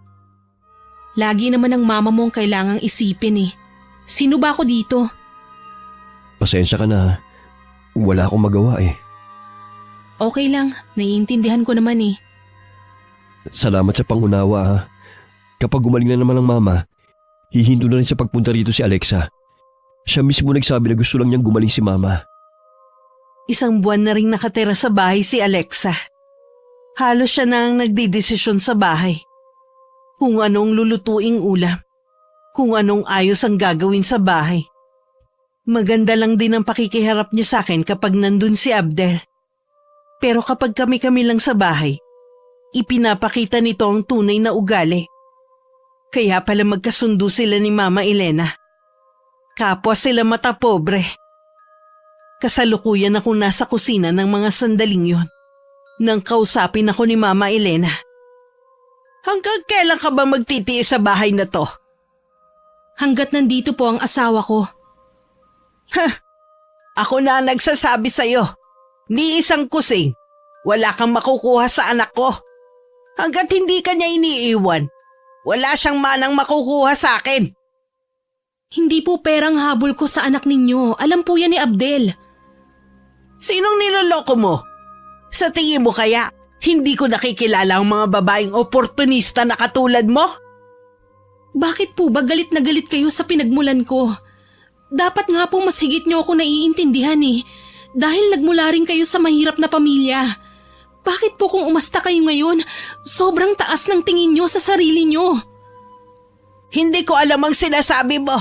Lagi naman ang mama mo ang kailangang isipin eh. Sino ba ako dito? Pasensya ka na. Wala akong magawa Okay lang, naiintindihan ko naman eh. Salamat sa pangunawa ha. Kapag gumaling na naman ang mama, hihinto na rin sa pagpunta rito si Alexa. Siya mismo nagsabi na gusto lang niyang gumaling si mama. Isang buwan na rin nakatira sa bahay si Alexa. Halos siya na ang nagdidesisyon sa bahay. Kung anong lulutuing ulam, kung anong ayos ang gagawin sa bahay. Maganda lang din ang pakikiharap niya sa akin kapag nandun si Abdel. Pero kapag kami-kami lang sa bahay, ipinapakita nito ang tunay na ugali. Kaya pala magkasundo sila ni Mama Elena. Kapwa sila mata pobre. Kasalukuyan akong nasa kusina ng mga sandaling yon nang kausapin ako ni Mama Elena. Hanggang kailan ka ba magtitiis sa bahay na to? Hanggat nandito po ang asawa ko. Ako na ang nagsasabi sa'yo. Ni isang kusing, wala kang makukuha sa anak ko. Hanggat hindi ka niya iniiwan, wala siyang manang makukuha sa akin. Hindi po perang habol ko sa anak ninyo. Alam po yan ni Abdel. Sinong niloloko mo? Sa tingin mo kaya, hindi ko nakikilala ang mga babaeng oportunista na katulad mo? Bakit po ba galit na galit kayo sa pinagmulan ko? Dapat nga po mas higit niyo ako naiintindihan eh. Dahil nagmula rin kayo sa mahirap na pamilya. Bakit po kung umasta kayo ngayon, sobrang taas ng tingin niyo sa sarili niyo? Hindi ko alam ang sinasabi mo.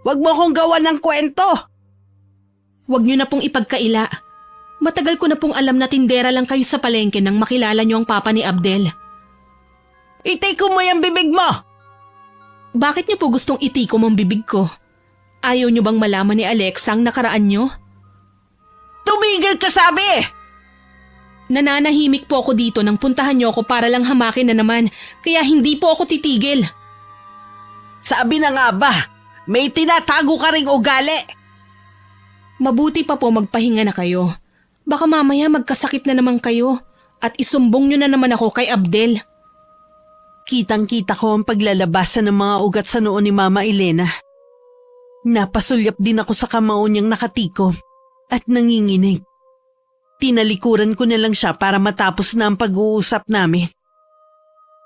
Huwag mo kong gawan ng kwento. Huwag niyo na pong ipagkaila. Matagal ko na pong alam na tindera lang kayo sa palengke nang makilala niyo ang papa ni Abdel. Itikom mo yung bibig mo. Bakit niyo po gustong itikom ang bibig ko? Ayaw niyo bang malaman ni Alexa ang nakaraan niyo? Tumigil ka sabi! Nananahimik po ako dito nang puntahan niyo ako para lang hamakin na naman, kaya hindi po ako titigil. Sabi na nga ba, may tinatago ka ring ugali. Mabuti pa po magpahinga na kayo. Baka mamaya magkasakit na naman kayo at isumbong niyo na naman ako kay Abdel. Kitang-kita ko ang paglalabasan ng mga ugat sa noo ni Mama Elena. Napasulyap din ako sa kamao niyang nakatikom at nanginginig. Tinalikuran ko na lang siya para matapos na ang pag-uusap namin.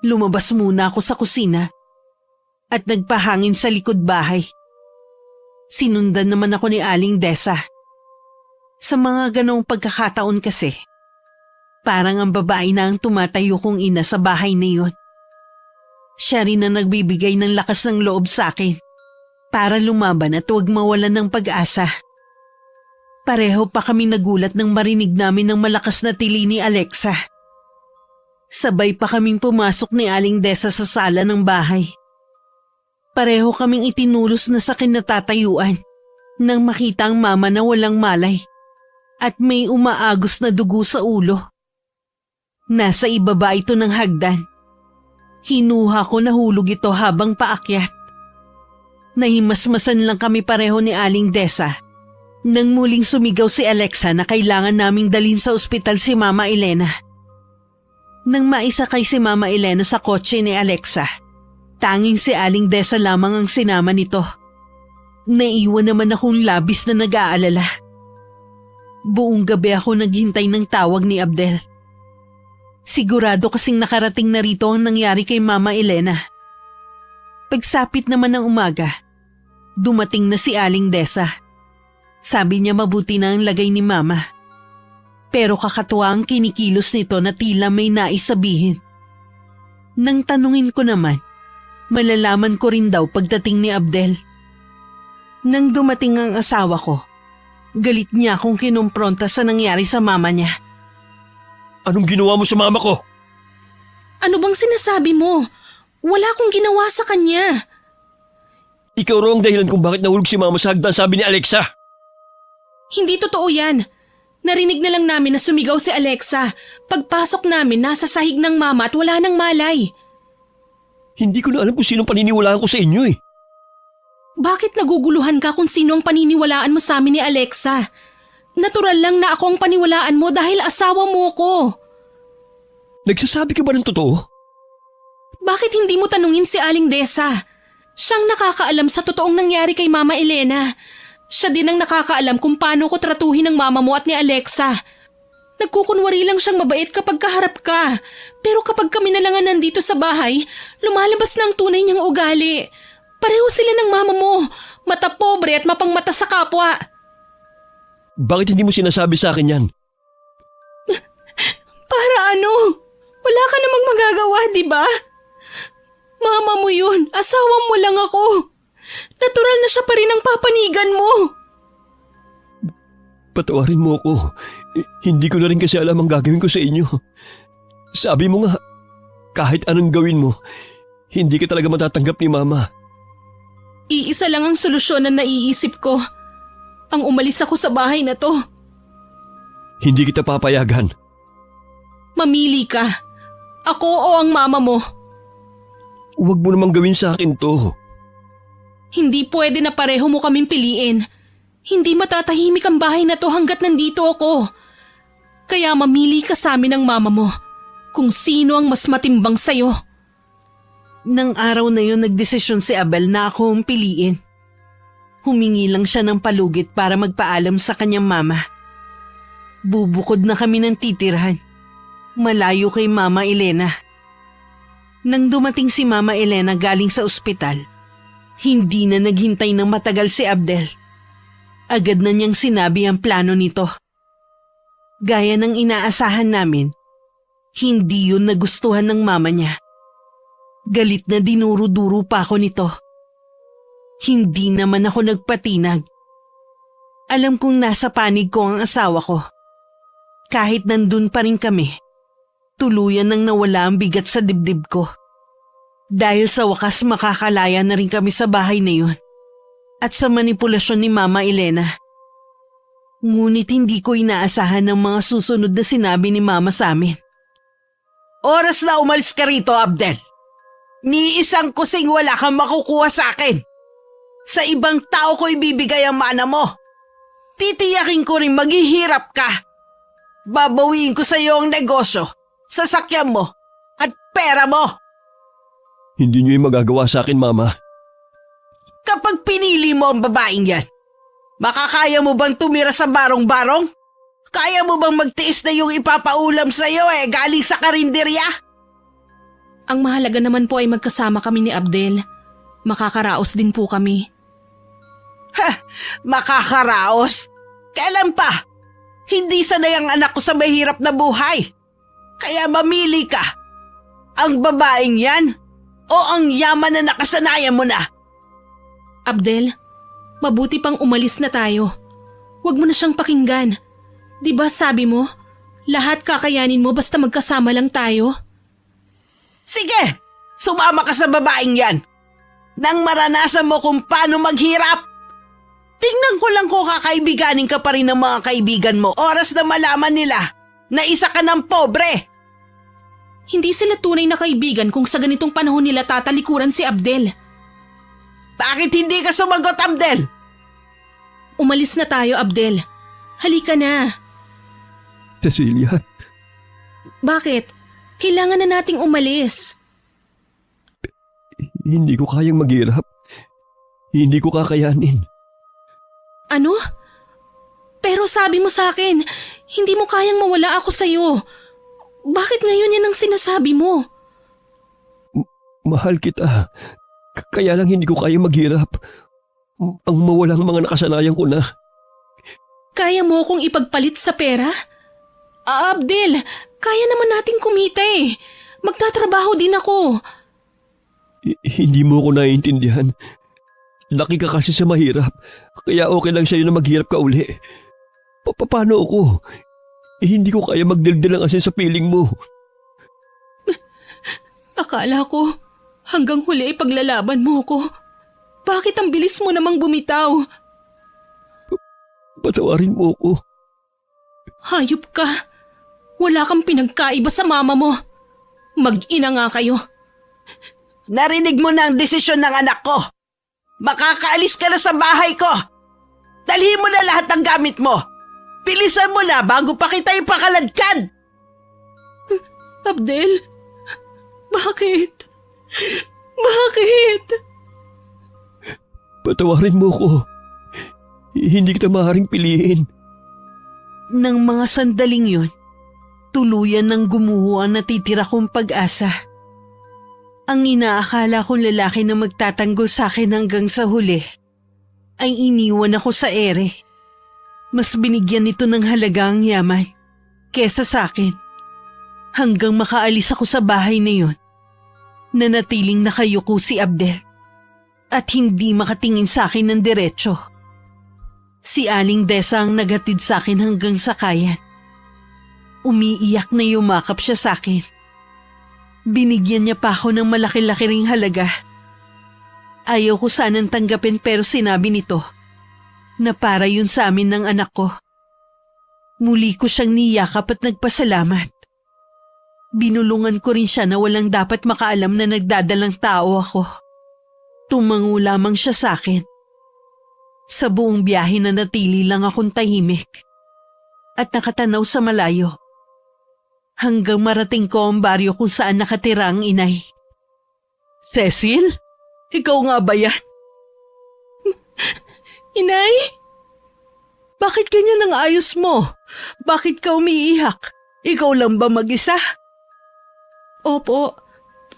Lumabas muna ako sa kusina at nagpahangin sa likod bahay. Sinundan naman ako ni Aling Desa. Sa mga ganong pagkakataon kasi, parang ang babae na ang tumatayo kong ina sa bahay na yun. Siya rin na nagbibigay ng lakas ng loob sa akin para lumaban at huwag mawalan ng pag-asa. Pareho pa kami nagulat nang marinig namin ng malakas na tili ni Alexa. Sabay pa kaming pumasok ni Aling Desa sa sala ng bahay. Pareho kaming itinulos na sa kinatatayuan nang makita ang mama na walang malay at may umaagos na dugo sa ulo. Nasa ibaba ito ng hagdan. Hinuha ko na hulog ito habang paakyat. Nahimasmasan lang kami pareho ni Aling Desa nang muling sumigaw si Alexa na kailangan naming dalhin sa ospital si Mama Elena. Nang maisakay si Mama Elena sa kotse ni Alexa, tanging si Aling Desa lamang ang sinama nito. Naiwan naman akong labis na nag-aalala. Buong gabi ako naghintay ng tawag ni Abdel. Sigurado kasing nakarating na rito ang nangyari kay Mama Elena. Pagsapit naman ng umaga, dumating na si Aling Desa. Sabi niya mabuti na ang lagay ni Mama. Pero kakatuwa ang kinikilos nito na tila may nais sabihin. Nang tanungin ko naman, malalaman ko rin daw pagdating ni Abdel. Nang dumating ang asawa ko, galit niya akong kinumpronta sa nangyari sa mama niya. Anong ginawa mo sa mama ko? Ano bang sinasabi mo? Wala akong ginawa sa kanya. Ikaw raw ang dahilan kung bakit nahulog si mama sa hagdan, sabi ni Alexa. Hindi totoo yan. Narinig na lang namin na sumigaw si Alexa. Pagpasok namin, nasa sahig ng mama at wala nang malay. Hindi ko na alam kung sinong paniniwalaan ko sa inyo Bakit naguguluhan ka kung sino ang paniniwalaan mo sa amin ni Alexa? Natural lang na ako ang paniwalaan mo dahil asawa mo ko. Nagsasabi ka ba ng totoo? Bakit hindi mo tanungin si Aling Desa? Siyang nakakaalam sa totoong nangyari kay Mama Elena. Siya din ang nakakaalam kung paano ko tratuhin ng mama mo at ni Alexa. Nagkukunwari lang siyang mabait kapag kaharap ka. Pero kapag kami na lang ang nandito sa bahay, lumalabas na ang tunay niyang ugali. Pareho sila ng mama mo. Mata pobre at mapangmata sa kapwa. Bakit hindi mo sinasabi sa akin yan? Para ano? Wala ka namang magagawa, di ba? Mama mo yun. Asawa mo lang ako. Natural na siya pa rin ang papanigan mo. Patawarin mo ako. Hindi ko na rin kasi alam ang gagawin ko sa inyo. Sabi mo nga, kahit anong gawin mo, hindi ka talaga matatanggap ni Mama. Iisa lang ang solusyon na naiisip ko. Ang umalis ako sa bahay na to. Hindi kita papayagan. Mamili ka. Ako o ang mama mo. Huwag mo namang gawin sa akin to. Hindi pwede na pareho mo kaming piliin. Hindi matatahimik ang bahay na to hanggat nandito ako. Kaya mamili ka sa amin ng mama mo kung sino ang mas matimbang sa'yo. Nang araw na yun nagdesisyon si Abel na ako ang piliin. Humingi lang siya ng palugit para magpaalam sa kanyang mama. Bubukod na kami ng titirhan. Malayo kay Mama Elena. Nang dumating si Mama Elena galing sa ospital, hindi na naghintay ng matagal si Abdel. Agad na niyang sinabi ang plano nito. Gaya ng inaasahan namin, hindi yun nagustuhan ng mama niya. Galit na dinuro-duro pa ako nito. Hindi naman ako nagpatinag. Alam kong nasa panig ko ang asawa ko. Kahit nandun pa rin kami, tuluyan nang nawala ang bigat sa dibdib ko. Dahil sa wakas makakalaya na rin kami sa bahay na yun at sa manipulasyon ni Mama Elena. Ngunit hindi ko inaasahan ang mga susunod na sinabi ni Mama sa amin. Oras na umalis ka rito, Abdel. Ni isang kusing wala kang makukuha sa akin. Sa ibang tao ko ibibigay ang mana mo. Titiyakin ko rin maghihirap ka. Babawiin ko sa iyo ang negosyo, sasakyan mo, at pera mo. Hindi niyo yung magagawa sa akin, Mama. Kapag pinili mo ang babaeng yan, makakaya mo bang tumira sa barong-barong? Kaya mo bang magtiis na yung ipapaulam sa iyo galing sa karinderya? Ang mahalaga naman po ay magkasama kami ni Abdel. Makakaraos din po kami. Makakaraos? Kailan pa? Hindi sanay ang anak ko sa mahirap na buhay. Kaya mamili ka. Ang babaeng yan o ang yaman na nakasanayan mo na? Abdel, mabuti pang umalis na tayo. Huwag mo na siyang pakinggan. Di ba sabi mo, lahat kakayanin mo basta magkasama lang tayo? Sige, sumama ka sa babaeng yan. Nang maranasan mo kung paano maghirap. Tingnan ko lang kung kakaibiganin ka pa rin ng mga kaibigan mo oras na malaman nila na isa ka ng pobre. Hindi sila tunay na kaibigan kung sa ganitong panahon nila tatalikuran si Abdel. Bakit hindi ka sumagot, Abdel? Umalis na tayo, Abdel. Halika na. Cecilia, Bakit? Kailangan na nating umalis. hindi ko kayang maghirap. Hindi ko kakayanin. Ano? Pero sabi mo sa akin, hindi mo kayang mawala ako sa'yo. Bakit ngayon yan ang sinasabi mo? Mahal kita. Kaya lang hindi ko kayang maghirap. Ang mawalang mga nakasanayan ko na. Kaya mo akong ipagpalit sa pera? Abdel, kaya naman nating kumita eh. Magtatrabaho din ako. Hindi mo ko naiintindihan. Laki ka kasi sa mahirap. Kaya okay lang sa'yo na maghirap ka uli. Paano ako? Hindi ko kaya magdildil ang asin sa piling mo. Akala ko, hanggang huli ay paglalaban mo ko. Bakit ang bilis mo namang bumitaw? Patawarin mo ko. Hayop ka. Wala kang pinagkaiba sa mama mo. Mag-ina nga kayo. Narinig mo na ang desisyon ng anak ko. Makakaalis ka na sa bahay ko. Dalhin mo na lahat ng gamit mo. Bilisan mo na bago pa kita ipakaladkad. Abdel, bakit? Bakit? Patawarin mo ko. Hindi kita maaaring piliin. Nang mga sandaling yun, tuluyan ng gumuho ang natitira kong pag-asa. Ang inaakala kong lalaki na magtatanggol sa akin hanggang sa huli ay iniwan ako sa ere. Mas binigyan nito ng halaga ang yaman kesa sa akin. Hanggang makaalis ako sa bahay na yun, nanatiling nakayuko si Abdel at hindi makatingin sa akin ng diretsyo. Si Aling Desa ang naghatid sa akin hanggang sa kayan. Umiiyak na yumakap siya sa akin. Binigyan niya pa ako ng malaki-laki ring halaga. Ayaw ko sanang tanggapin pero sinabi nito na para yun sa amin ng anak ko. Muli ko siyang niyakap at nagpasalamat. Binulungan ko rin siya na walang dapat makaalam na nagdadalang tao ako. Tumango lamang siya sa akin. Sa buong biyahe na natili lang akong tahimik at nakatanaw sa malayo. Hanggang marating ko ang baryo kung saan nakatira ang inay. Cecil? Ikaw nga ba yan? Inay? Bakit ganyan ang ayos mo? Bakit ka umiiyak? Ikaw lang ba mag-isa? Opo,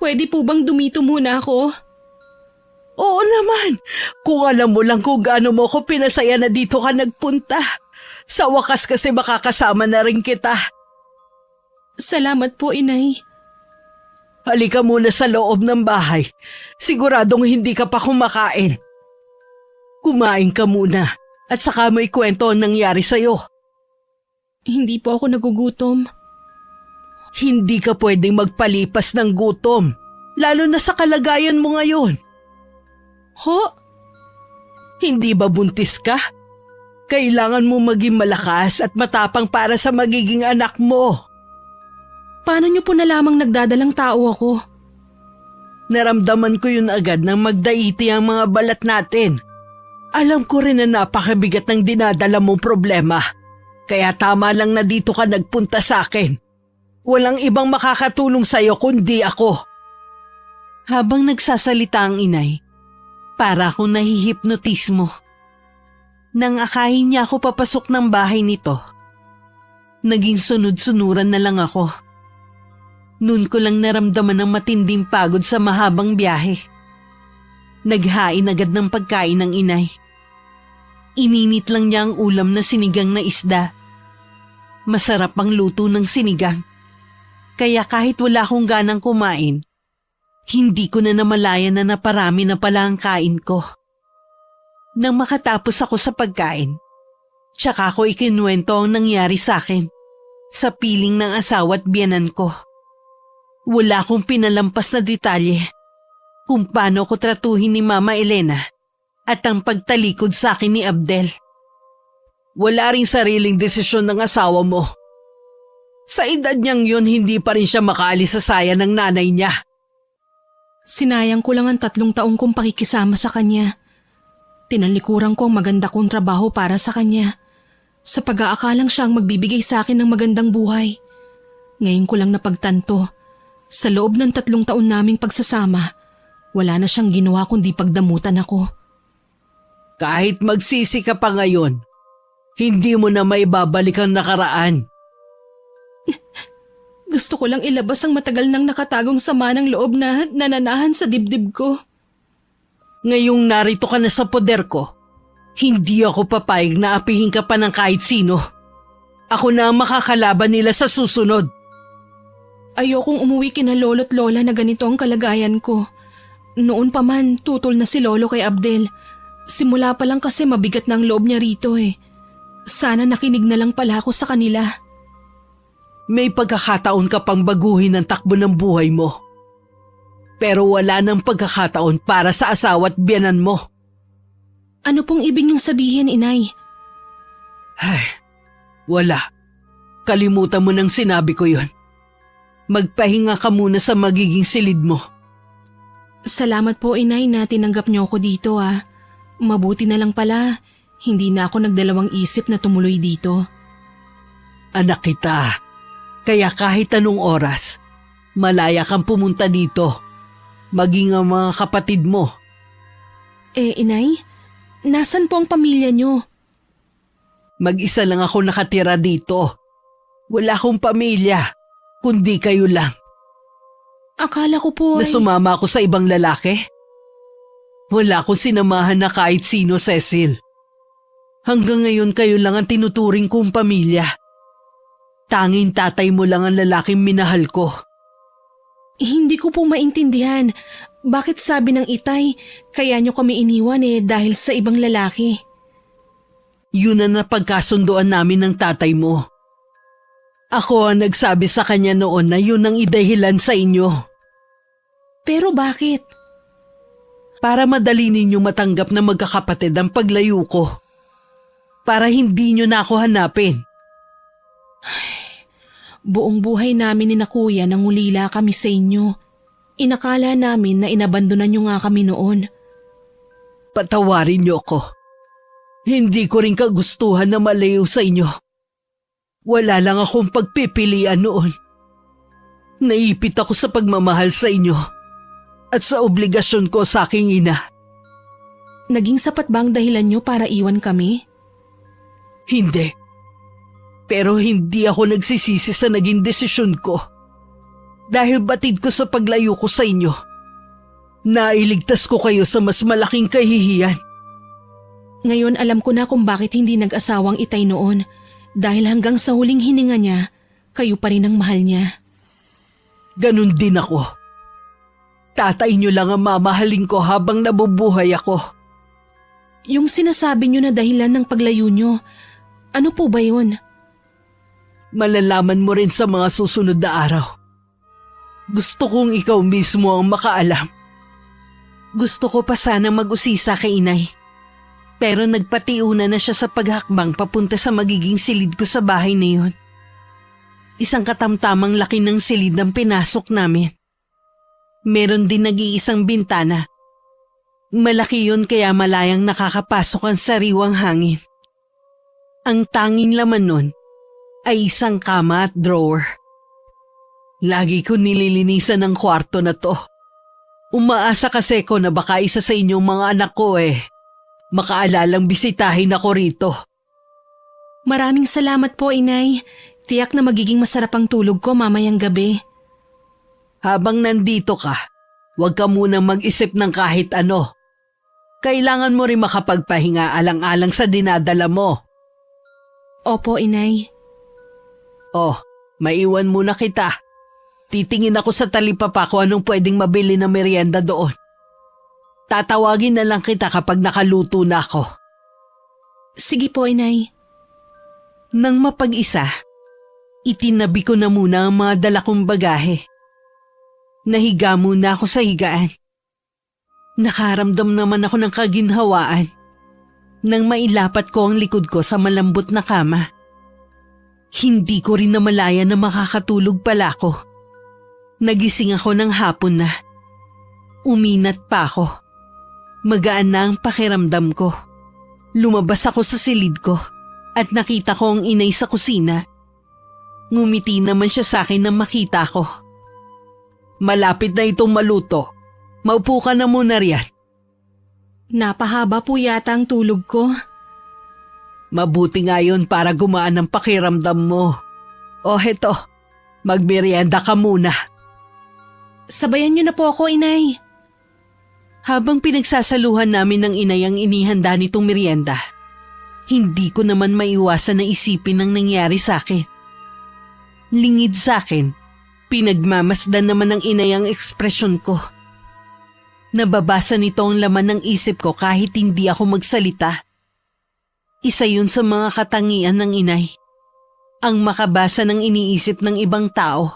pwede po bang dumito muna ako? Oo naman. Kung alam mo lang kung gaano mo ko pinasaya na dito ka nagpunta. Sa wakas kasi makakasama na rin kita. Salamat po, Inay. Halika muna sa loob ng bahay. Siguradong hindi ka pa kumakain. Kumain ka muna at saka mo ikwento ang nangyari sa'yo. Hindi po ako nagugutom. Hindi ka pwedeng magpalipas ng gutom, lalo na sa kalagayan mo ngayon. Ho? Hindi ba buntis ka? Kailangan mo maging malakas at matapang para sa magiging anak mo. Paano niyo po nalamang nagdadalang tao ako? Naramdaman ko yun agad nang magdaiti ang mga balat natin. Alam ko rin na napakabigat ng dinadala mong problema. Kaya tama lang na dito ka nagpunta sa akin. Walang ibang makakatulong sa'yo kundi ako. Habang nagsasalita ang inay, para akong nahihipnotismo. Nang akayin niya ako papasok ng bahay nito, naging sunod-sunuran na lang ako. Noon ko lang naramdaman ang matinding pagod sa mahabang biyahe. Naghain agad ng pagkain ng inay. Ininit lang niya ang ulam na sinigang na isda. Masarap ang luto ng sinigang. Kaya kahit wala akong ganang kumain, hindi ko na namalayan na naparami na pala ang kain ko. Nang makatapos ako sa pagkain, tsaka ko ikinuwento ang nangyari sa akin sa piling ng asawa at biyanan ko. Wala akong pinalampas na detalye kung paano ko tratuhin ni Mama Elena at ang pagtalikod sa akin ni Abdel. Wala ring sariling desisyon ng asawa mo. Sa edad niyang yun, hindi pa rin siya makaalis sa saya ng nanay niya. Sinayang ko lang ang 3 taong kong pakikisama sa kanya. Tinalikuran ko ang maganda kong trabaho para sa kanya. Sa pag-aakalang siya ang magbibigay sa akin ng magandang buhay. Ngayon ko lang napagtanto, sa loob ng 3 taon naming pagsasama, wala na siyang ginawa kundi pagdamutan ako. Kahit magsisi ka pa ngayon, hindi mo na maibabalik ang nakaraan. Gusto ko lang ilabas ang matagal nang nakatagong sama ng loob na nananahan sa dibdib ko. Ngayong narito ka na sa poder ko, hindi ako papayag na apihin ka pa ng kahit sino. Ako na ang makakalaban nila sa susunod. Ayokong umuwi kina lolo't lola na ganito ang kalagayan ko. Noon pa man, tutol na si lolo kay Abdel. Simula pa lang kasi mabigat ng loob niya rito eh. Sana nakinig na lang pala ako sa kanila. May pagkakataon ka pang baguhin ang takbo ng buhay mo. Pero wala nang pagkakataon para sa asawa at biyanan mo. Ano pong ibig niyong sabihin, Inay? Ay, wala. Kalimutan mo nang sinabi ko yun. Magpahinga ka muna sa magiging silid mo. Salamat po, Inay, na tinanggap niyo ako dito . Mabuti na lang pala, hindi na ako nagdalawang isip na tumuloy dito. Anak kita, kaya kahit anong oras, malaya kang pumunta dito. Maging ang mga kapatid mo. Inay, nasan po ang pamilya niyo? Mag-isa lang ako nakatira dito. Wala akong pamilya, kundi kayo lang. Akala ko po Na sumama ako sa ibang lalaki? Wala akong sinamahan na kahit sino, Cecil. Hanggang ngayon kayo lang ang tinuturing kong pamilya. Tanging tatay mo lang ang lalaking minahal ko. Hindi ko po maintindihan. Bakit sabi ng itay, kaya niyo kami iniwan dahil sa ibang lalaki? Yun ang napagkasunduan namin ng tatay mo. Ako ang nagsabi sa kanya noon na yun ang idahilan sa inyo. Pero bakit? Para madali ninyo matanggap na magkakapatid ang paglayo ko. Para hindi nyo na ako hanapin. Buong buhay namin ni na kuya nang ulila kami sa inyo. Inakala namin na inabandonan niyo nga kami noon. Patawarin niyo ako. Hindi ko rin kagustuhan na malayo sa inyo. Wala lang akong pagpipilian noon. Naipit ako sa pagmamahal sa inyo at sa obligasyon ko sa aking ina. Naging sapat ba ang dahilan niyo para iwan kami? Hindi. Pero hindi ako nagsisisi sa naging desisyon ko. Dahil batid ko sa paglayo ko sa inyo. Nailigtas ko kayo sa mas malaking kahihiyan. Ngayon alam ko na kung bakit hindi nag-asawang itay noon. Dahil hanggang sa huling hininga niya, kayo pa rin ang mahal niya. Ganun din ako. Tatay niyo lang ang mamahalin ko habang nabubuhay ako. Yung sinasabi niyo na dahilan ng paglayo niyo, ano po ba yun? Malalaman mo rin sa mga susunod na araw. Gusto kong ikaw mismo ang makaalam. Gusto ko pa sana mag-usisa kay inay. Pero nagpatiuna na siya sa paghakbang papunta sa magiging silid ko sa bahay na yun. Isang katamtamang laki ng silid ang pinasok namin. Meron din nag-iisang bintana. Malaki yun kaya malayang nakakapasok ang sariwang hangin. Ang tanging laman nun ay isang kama at drawer. Lagi ko nililinisan ang kwarto na to. Umaasa kasi ko na baka isa sa inyong mga anak ko makaalalang bisitahin ako rito. Maraming salamat po, inay. Tiyak na magiging masarap ang tulog ko mamayang gabi. Habang nandito ka, huwag ka munang mag-isip ng kahit ano. Kailangan mo rin makapagpahinga alang-alang sa dinadala mo. Opo, inay. Oh, maiwan muna kita. Titingin ako sa talipapa kung anong pwedeng mabili na merienda doon. Tatawagin na lang kita kapag nakaluto na ako. Sige po, inay. Nang mapag-isa, itinabi ko na muna ang mga dala kong bagahe. Nahiga muna ako sa higaan. Nakaramdam naman ako ng kaginhawaan nang mailapat ko ang likod ko sa malambot na kama. Hindi ko rin namalaya na makakatulog pala ako. Nagising ako ng hapon na. Uminat pa ako. Magaan na ang pakiramdam ko. Lumabas ako sa silid ko at nakita ko ang inay sa kusina. Ngumiti naman siya sa akin nang makita ko. Malapit na itong maluto. Maupo ka na muna riyan. Napahaba po yata ang tulog ko. Mabuti nga yun para gumaan ang pakiramdam mo. O heto, magmerienda ka muna. Sabayan niyo na po ako, inay. Habang pinagsasaluhan namin ng inay ang inihanda nitong merienda, hindi ko naman maiwasan na isipin ang nangyari sa akin. Lingid sa akin, pinagmamasdan naman ng inay ang ekspresyon ko. Nababasa nito ang laman ng isip ko kahit hindi ako magsalita. Isa yun sa mga katangian ng inay, ang makabasa ng iniisip ng ibang tao.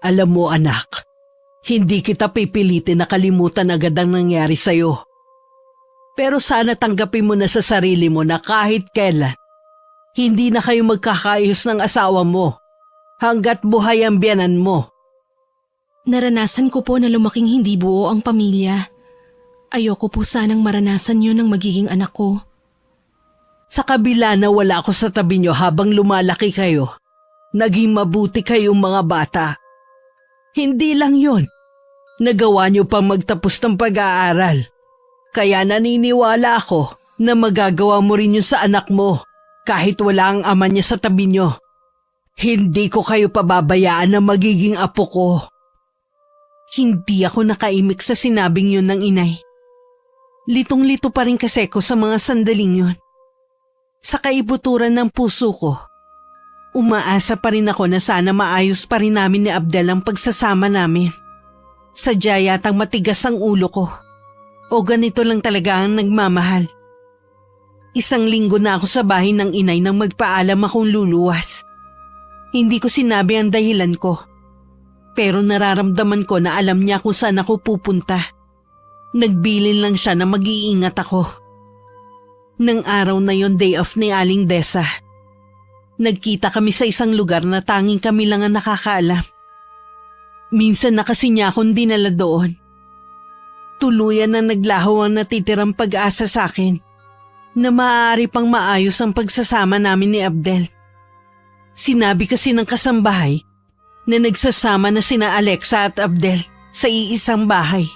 Alam mo anak, hindi kita pipilitin na kalimutan agad ang nangyari sa'yo. Pero sana tanggapin mo na sa sarili mo na kahit kailan, hindi na kayo magkakaayos ng asawa mo hanggat buhay ang biyanan mo. Naranasan ko po na lumaking hindi buo ang pamilya. Ayoko po sanang maranasan yun ng magiging anak ko. Sa kabila na wala ako sa tabi niyo habang lumalaki kayo, naging mabuti kayong mga bata. Hindi lang yon. Nagawa niyo pang magtapos ng pag-aaral. Kaya naniniwala ako na magagawa mo rin yun sa anak mo kahit wala ang ama niya sa tabi niyo. Hindi ko kayo pababayaan na magiging apo ko. Hindi ako nakaimik sa sinabing yun ng inay. Litong-lito pa rin kasi ko sa mga sandaling yun. Sa kaibuturan ng puso ko, umaasa pa rin ako na sana maayos pa rin namin ni Abdel ang pagsasama namin. Sadya yatang matigas ang ulo ko. O ganito lang talaga ang nagmamahal. 1 linggo na ako sa bahay ng inay nang magpaalam akong luluwas. Hindi ko sinabi ang dahilan ko. Pero nararamdaman ko na alam niya kung saan ako pupunta. Nagbilin lang siya na mag-iingat ako. Nang araw na yon, day off ni Aling Desa. Nagkita kami sa isang lugar na tanging kami lang ang nakakaalam. Minsan na kasi niya akong dinala doon. Tuluyan na naglaho ang natitirang pag-asa sa akin na maaari pang maayos ang pagsasama namin ni Abdel. Sinabi kasi ng kasambahay na nagsasama na sina Alexa at Abdel sa iisang bahay.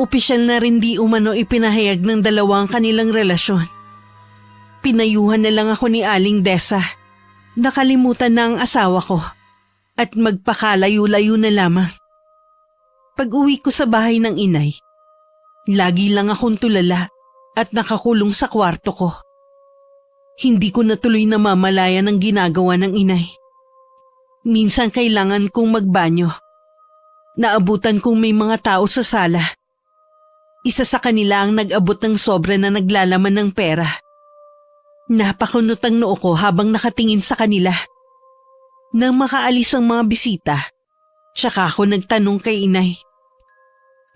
Opisyal na rin di umano ipinahayag ng dalawa ang kanilang relasyon. Pinayuhan na lang ako ni Aling Desa. Nakalimutan na ang asawa ko at magpakalayo-layo na lamang. Pag-uwi ko sa bahay ng inay, lagi lang akong tulala at nakakulong sa kwarto ko. Hindi ko natuloy na mamalayan ang ginagawa ng inay. Minsan kailangan kong magbanyo. Naabutan kong may mga tao sa sala. Isa sa kanila ang nag-abot ng sobra na naglalaman ng pera. Napakunot ang noo ko habang nakatingin sa kanila. Nang makaalis ang mga bisita, tsaka ako nagtanong kay inay.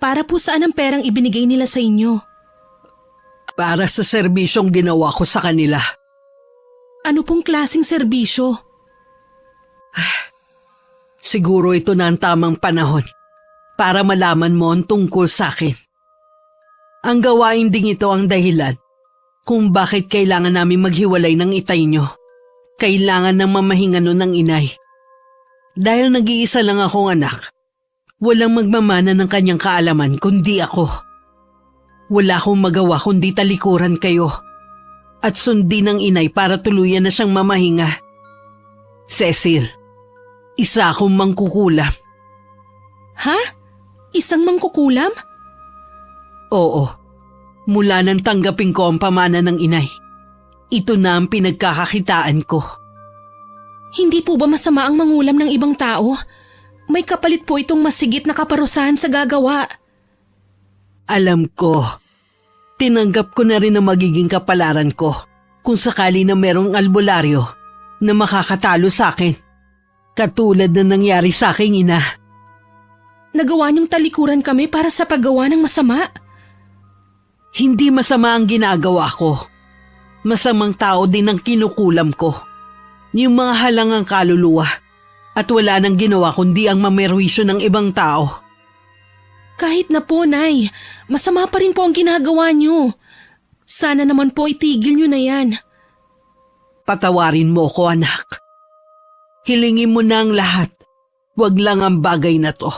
Para po saan ang perang ibinigay nila sa inyo? Para sa serbisyong ginawa ko sa kanila. Ano pong klaseng serbisyo? Siguro ito na ang tamang panahon para malaman mo ang tungkol sa akin. Ang gawain ding ito ang dahilan kung bakit kailangan namin maghiwalay ng itay nyo. Kailangan ng mamahinga nun ng inay. Dahil nag-iisa lang akong anak, walang magmamana ng kanyang kaalaman kundi ako. Wala akong magawa kundi talikuran kayo at sundin ng inay para tuluyan na siyang mamahinga. Cecil, isa akong mangkukulam. Ha? Isang mangkukulam? Oo, mula nang tanggapin ko ang pamana ng inay. Ito na ang pinagkakakitaan ko. Hindi po ba masama ang mangulam ng ibang tao? May kapalit po itong masigit na kaparusahan sa gagawa. Alam ko, tinanggap ko na rin ang magiging kapalaran ko kung sakali na merong albularyo na makakatalo sa akin. Katulad na nangyari sa aking ina. Nagawa niyong talikuran kami para sa paggawa ng masama. Hindi masama ang ginagawa ko. Masamang tao din ang kinukulam ko. Yung mga halangang kaluluwa. At wala nang ginawa kundi ang mamerwisyo ng ibang tao. Kahit na po, Nay, masama pa rin po ang ginagawa niyo. Sana naman po itigil niyo na yan. Patawarin mo ko, anak. Hilingin mo na ang lahat. Wag lang ang bagay na to.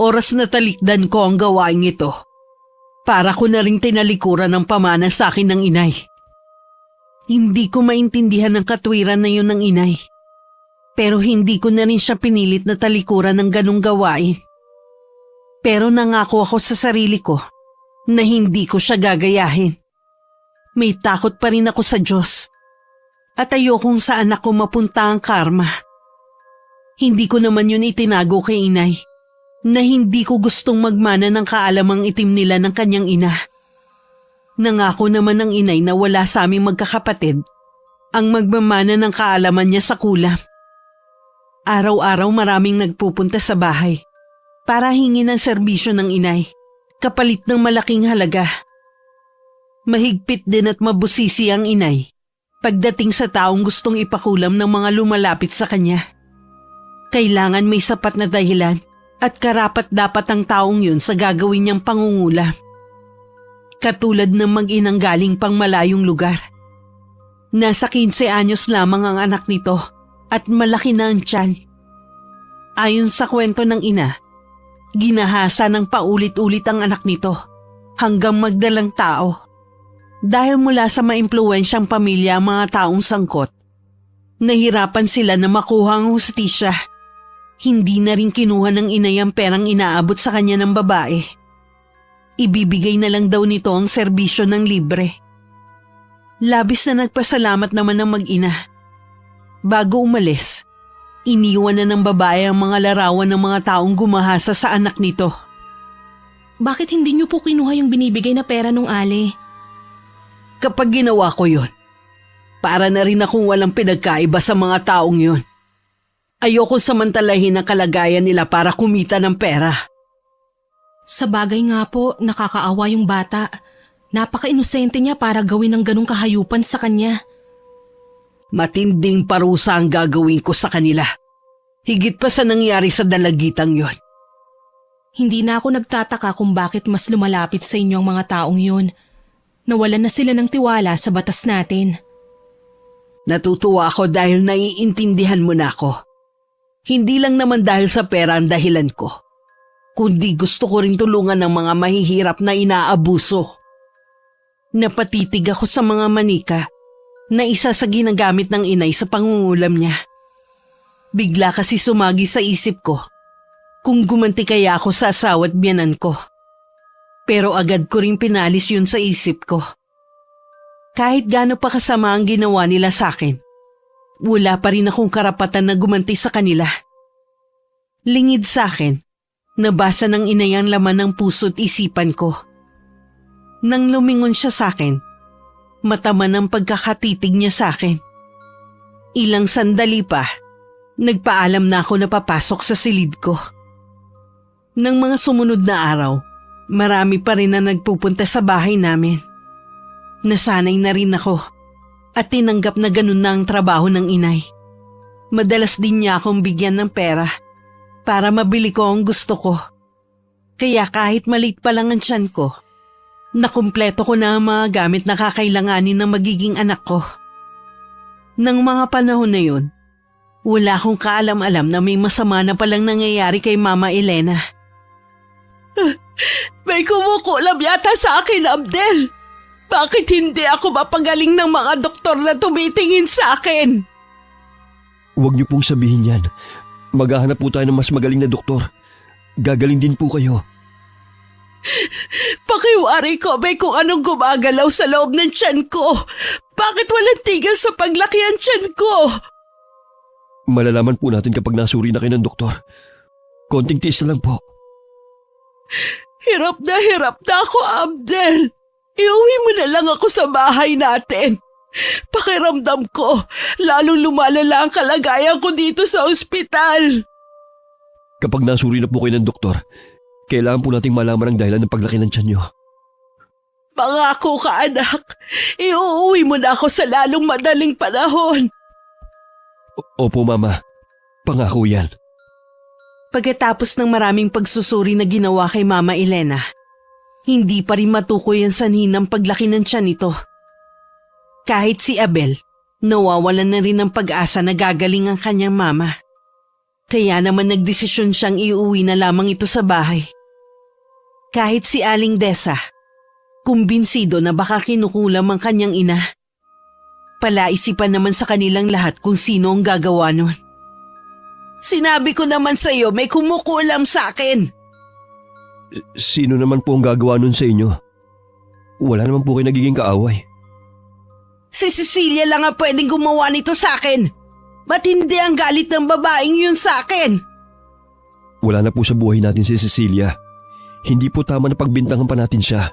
Oras na talikdan ko ang gawain ito. Para ko na rin tinalikuran ang pamana sa akin ng inay. Hindi ko maintindihan ang katwiran na yun ng inay. Pero hindi ko na rin siya pinilit na talikuran ng ganong gawain. Pero nangako ako sa sarili ko na hindi ko siya gagayahin. May takot pa rin ako sa Diyos. At ayokong sa anak ko mapunta ang karma. Hindi ko naman yun itinago kay inay. Na hindi ko gustong magmana ng kaalamang itim nila ng kanyang ina. Nangako naman ng inay na wala sa aming magkakapatid ang magmamana ng kaalaman niya sa kulam. Araw-araw maraming nagpupunta sa bahay para hingin ang serbisyo ng inay, kapalit ng malaking halaga. Mahigpit din at mabusisi ang inay pagdating sa taong gustong ipakulam ng mga lumalapit sa kanya. Kailangan may sapat na dahilan At karapat-dapat ang taong yun sa gagawin niyang pangungula. Katulad ng mag-inang galing pang malayong lugar. Nasa 15 anyos lamang ang anak nito at malaki na ang tiyan. Ayon sa kwento ng ina, ginahasa ng paulit-ulit ang anak nito hanggang magdalang tao. Dahil mula sa maimpluwensyang pamilya ang mga taong sangkot, nahirapan sila na makuha ang hustisya. Hindi na rin kinuha ng inay ang perang inaabot sa kanya ng babae. Ibibigay na lang daw nito ang serbisyo ng libre. Labis na nagpasalamat naman ng mag-ina. Bago umalis, iniwan na ng babae ang mga larawan ng mga taong gumahasa sa anak nito. Bakit hindi niyo po kinuha yung binibigay na pera nung Ali? Kapag ginawa ko yun, para na rin akong walang pinagkaiba sa mga taong yun. Ayoko samantalahin ang kalagayan nila para kumita ng pera. Sa bagay nga po, nakakaawa yung bata. Napaka-inosente niya para gawin ng ganong kahayupan sa kanya. Matinding parusa ang gagawin ko sa kanila. Higit pa sa nangyari sa dalagitang yon. Hindi na ako nagtataka kung bakit mas lumalapit sa inyo ang mga taong yun. Nawalan na sila ng tiwala sa batas natin. Natutuwa ako dahil naiintindihan mo na ako. Hindi lang naman dahil sa pera ang dahilan ko, kundi gusto ko rin tulungan ng mga mahihirap na inaabuso. Napatitig ako sa mga manika na isa sa ginagamit ng inay sa pangungulam niya. Bigla kasi sumagi sa isip ko kung gumanti kaya ako sa asawa at biyanan ko. Pero agad ko rin pinalis yun sa isip ko. Kahit gaano pa kasama ang ginawa nila sa akin, wala pa rin akong karapatan na gumanti sa kanila. Lingid sa akin, nabasa ng inay ang laman ng puso't isipan ko. Nang lumingon siya sa akin, mataman ang pagkakatitig niya sa akin. Ilang sandali pa, nagpaalam na ako na papasok sa silid ko. Nang mga sumunod na araw, marami pa rin na nagpupunta sa bahay namin. Nasanay na rin ako at tinanggap na ganun na ang trabaho ng inay. Madalas din niya akong bigyan ng pera para mabili ko ang gusto ko. Kaya kahit maliit pa lang ang tiyan ko, nakumpleto ko na ang mga gamit na kakailanganin ng magiging anak ko. Nang mga panahon na yun, wala akong kaalam-alam na may masama na palang nangyayari kay Mama Elena. May kumukulam yata sa akin, Abdel. Bakit hindi ako mapagaling ng mga doktor na tumitingin sa akin? Huwag niyo pong sabihin yan. Maghahanap po tayo ng mas magaling na doktor. Gagaling din po kayo. Pakiwari ko, may kung anong gumagalaw sa loob ng tiyan ko. Bakit walang tigil sa paglaki ang tiyan ko? Malalaman po natin kapag nasuri na kayo ng doktor. Konting tiis na lang po. Hirap na ako, Abdel. Iuwi mo na lang ako sa bahay natin. Pakiramdam ko, lalong lumalala ang kalagayan ko dito sa ospital. Kapag nasuri na po kayo ng doktor, kailangan po nating malaman ang dahilan ng paglaki ng tiyan niyo. Pangako ka, anak. Iuuwi mo na ako sa lalong madaling panahon. Opo, Mama. Pangako yan. Pagkatapos ng maraming pagsusuri na ginawa kay Mama Elena, hindi pa rin matukoy ang sanhi ng paglaki ng tiyan nito. Kahit si Abel, nawawalan na rin ng pag-asa na gagaling ang kanyang mama. Kaya naman nagdesisyon siyang iuwi na lamang ito sa bahay. Kahit si Aling Desa, kumbinsido na baka kinukulam ang kanyang ina. Palaisipan naman sa kanilang lahat kung sino ang gagawa nun. Sinabi ko naman sa iyo, may kumukulam sa akin. Sino naman po ang gagawa nun sa inyo? Wala naman po kayo nagiging kaaway. Si Cecilia lang ang pwedeng gumawa nito sa akin. Matindi ang galit ng babaeng yun sa akin. Wala na po sa buhay natin si Cecilia. Hindi po tama na pagbintangan pa natin siya.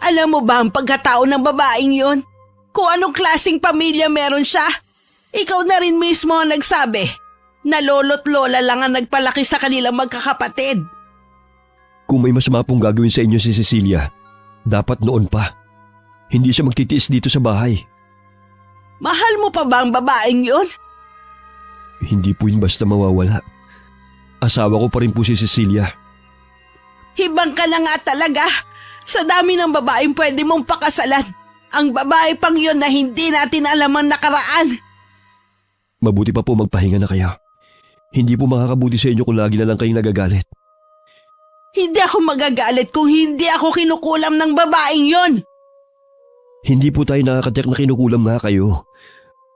Alam mo ba ang pagkatao ng babaeng yun? Kung anong klaseng pamilya meron siya? Ikaw na rin mismo ang nagsabi na lolo't lola lang ang nagpalaki sa kanilang magkakapatid. Kung may masama pong gagawin sa inyo si Cecilia, dapat noon pa. Hindi siya magtitiis dito sa bahay. Mahal mo pa ba ang babaeng yun? Hindi po yun basta mawawala. Asawa ko pa rin po si Cecilia. Hibang ka na nga talaga. Sa dami ng babaeng pwede mong pakasalan. Ang babae pang yon na hindi natin alam ang nakaraan. Mabuti pa po magpahinga na kayo. Hindi po makakabuti sa inyo kung lagi na lang kayong nagagalit. Hindi ako magagalit kung hindi ako kinukulam ng babaeng yon. Hindi po tayo nakakatiyak na kinukulam nga kayo.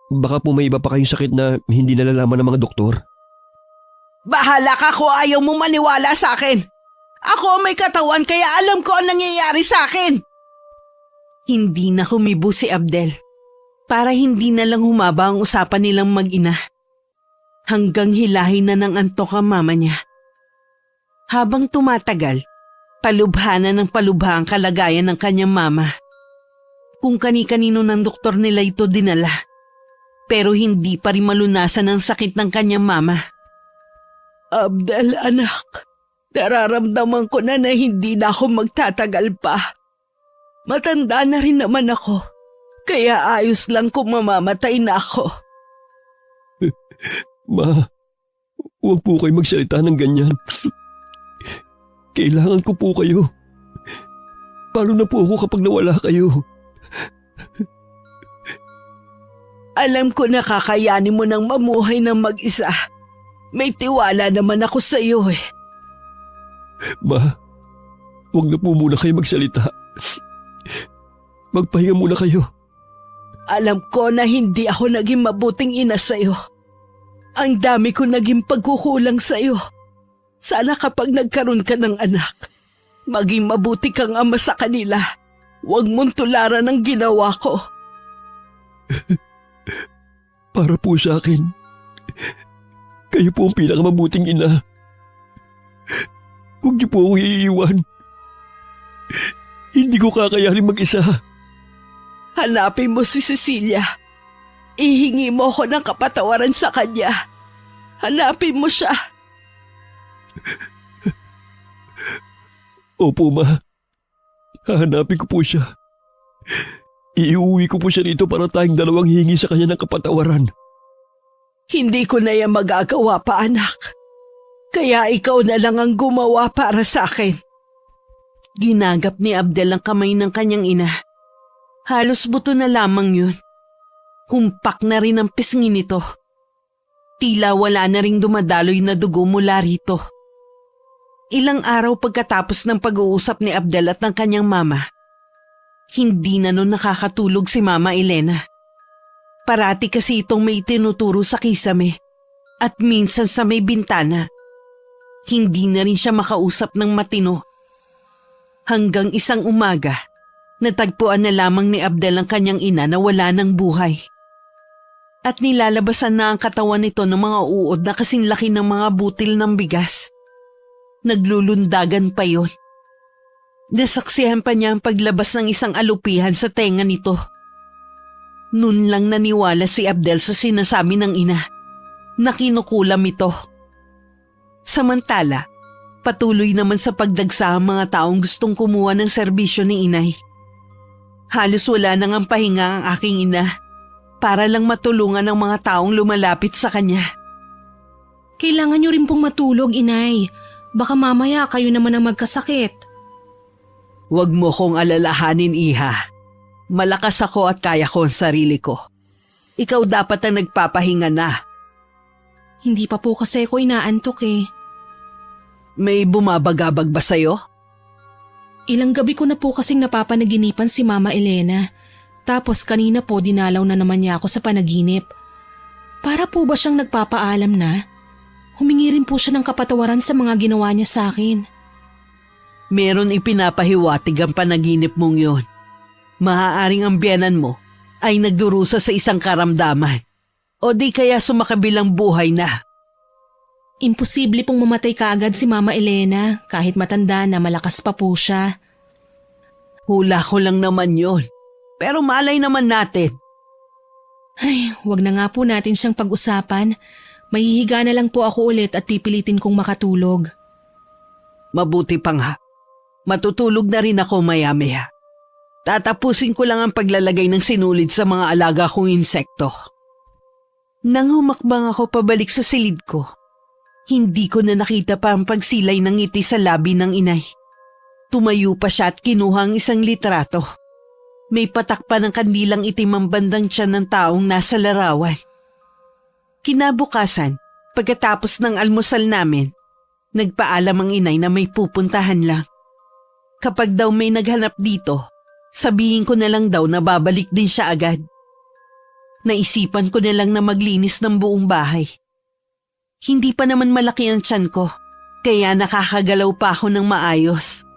Baka po may iba pa kayong sakit na hindi nalalaman ng mga doktor. Bahala ka kung ayaw mo maniwala sa akin. Ako may katawan kaya alam ko ang nangyayari sa akin. Hindi na humibo si Abdel para hindi na lang humaba ang usapan nilang mag-ina. Hanggang hilahin na ng antok ang mama niya. Habang tumatagal, palubha ng palubha ang kalagayan ng kanyang mama. Kung kani-kanino ng doktor nila ito dinala, pero hindi pa rin malunasan ang sakit ng kanyang mama. Abdel, anak, nararamdaman ko na hindi na ako magtatagal pa. Matanda na rin naman ako, kaya ayos lang kung mamamatay na ako. Ma, huwag po kayo magsalita ng ganyan. Kailangan ko po kayo. Paano na po ako kapag nawala kayo? Alam ko na kakayanin mo ng mamuhay ng mag-isa. May tiwala naman ako sa iyo eh. Ma, huwag na po muna kayo magsalita. Magpahinga muna kayo. Alam ko na hindi ako naging mabuting ina sa iyo. Ang dami ko naging pagkukulang sa iyo. Sana kapag nagkaroon ka ng anak, maging mabuti kang ama sa kanila. Huwag mong tularan ang ginawa ko. Para po sa akin, kayo po ang pinakamabuting ina. Huwag niyo po ako iiwan. Hindi ko kakayanin mag-isa. Hanapin mo si Cecilia. Ihingi mo ako ng kapatawaran sa kanya. Hanapin mo siya. Opo, Ma. Hahanapin ko po siya. Iuwi ko po siya rito para tayong dalawang hingi sa kanya ng kapatawaran. Hindi ko na yan magagawa pa, anak. Kaya ikaw na lang ang gumawa para sa akin. Ginagap ni Abdel ang kamay ng kanyang ina. Halos buto na lamang yun. Humpak na rin ang pisngi nito. Tila wala na ring dumadaloy na dugo mula rito. Ilang araw pagkatapos ng pag-uusap ni Abdel at ng kanyang mama, hindi na nun nakakatulog si Mama Elena. Parati kasi itong may tinuturo sa kisame at minsan sa may bintana. Hindi na rin siya makausap ng matino. Hanggang isang umaga, natagpuan na lamang ni Abdel ang kanyang ina na wala ng buhay. At nilalabasan na ang katawan nito ng mga uod na kasing laki ng mga butil ng bigas. Naglulundagan pa yon. Nasaksihan pa niya ang paglabas ng isang alupihan sa tenga nito. Noon lang naniwala si Abdel sa sinasabi ng ina na kinukulam ito. Samantala, patuloy naman sa pagdagsa ang mga taong gustong kumuha ng serbisyo ni inay. Halos wala nang ang pahinga ang aking ina para lang matulungan ang mga taong lumalapit sa kanya. Kailangan niyo rin pong matulog, inay. Baka mamaya kayo naman ang magkasakit. Huwag mo kong alalahanin, iha. Malakas ako at kaya ko ang sarili ko. Ikaw dapat ang nagpapahinga na. Hindi pa po kasi ako inaantok eh. May bumabagabag ba sa'yo? Ilang gabi ko na po kasing napapanaginipan si Mama Elena. Tapos kanina po dinalaw na naman niya ako sa panaginip. Para po ba siyang nagpapaalam na? Humingi rin po siya ng kapatawaran sa mga ginawa niya sa akin. Meron ipinapahiwatig ang panaginip mong yon. Maaaring ang biyanan mo ay nagdurusa sa isang karamdaman. O di kaya sumakabilang buhay na. Imposible pong mamatay kaagad si Mama Elena kahit matanda na malakas pa po siya. Hula ko lang naman yon. Pero malay naman natin. Ay, wag na nga po natin siyang pag-usapan. Mahihiga na lang po ako ulit at pipilitin kong makatulog. Mabuti pa nga. Matutulog na rin ako maya-maya. Tatapusin ko lang ang paglalagay ng sinulid sa mga alaga kong insekto. Nang humakbang ako pabalik sa silid ko, Hindi ko na nakita pa ang pagsilay ng ngiti sa labi ng inay. Tumayo pa siya at kinuha ang isang litrato. May patak pa ng kandilang itim ang bandang tiyan ng taong nasa larawan. Kinabukasan, pagkatapos ng almusal namin, nagpaalam ang inay na may pupuntahan lang. Kapag daw may naghanap dito, sabihin ko na lang daw na babalik din siya agad. Naisipan ko na lang na maglinis ng buong bahay. Hindi pa naman malaki ang tiyan ko, kaya nakakagalaw pa ako ng maayos.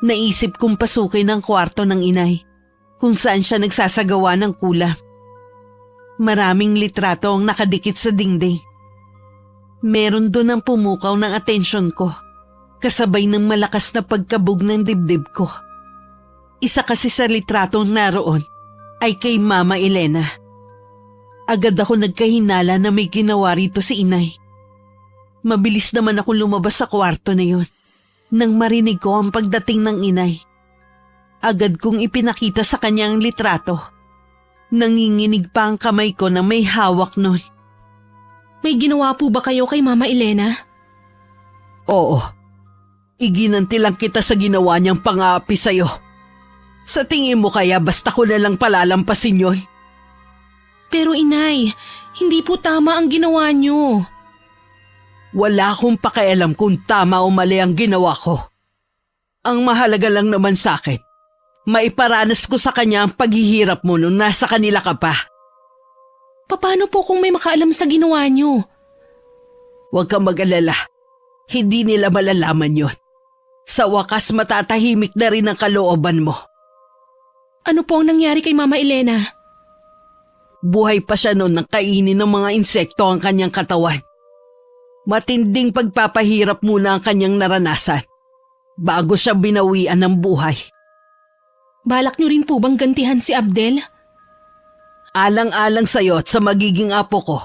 Naisip kong pasukin ang kwarto ng inay, kung saan siya nagsasagawa ng kulam. Maraming litrato ang nakadikit sa dingding. Meron doon ang pumukaw ng atensyon ko, kasabay ng malakas na pagkabog ng dibdib ko. Isa kasi sa litratong naroon ay kay Mama Elena. Agad ako nagkahinala na may ginawa rito si inay. Mabilis naman ako lumabas sa kwarto na yun nang marinig ko ang pagdating ng inay. Agad kong ipinakita sa kanya ang litrato. Nanginginig pa ang kamay ko na may hawak nun. May ginawa po ba kayo kay Mama Elena? Oo. Iginanti lang kita sa ginawa niyang pang-aapi sa'yo. Sa tingin mo kaya basta ko na lang palalampasin yon? Pero inay, hindi po tama ang ginawa niyo. Wala akong pakialam kung tama o mali ang ginawa ko. Ang mahalaga lang naman sa akin, maiparanas ko sa kanya ang paghihirap mo nung nasa kanila ka pa. Paano po kung may makaalam sa ginawa niyo? Huwag kang mag-alala. Hindi nila malalaman yon. Sa wakas matatahimik na rin ang kalooban mo. Ano po ang nangyari kay Mama Elena? Buhay pa siya noon nang kainin ng mga insekto ang kanyang katawan. Matinding pagpapahirap muna ang kanyang naranasan bago siya binawian ng buhay. Balak niyo rin po bang gantihan si Abdel? Alang-alang sa'yo at sa magiging apo ko,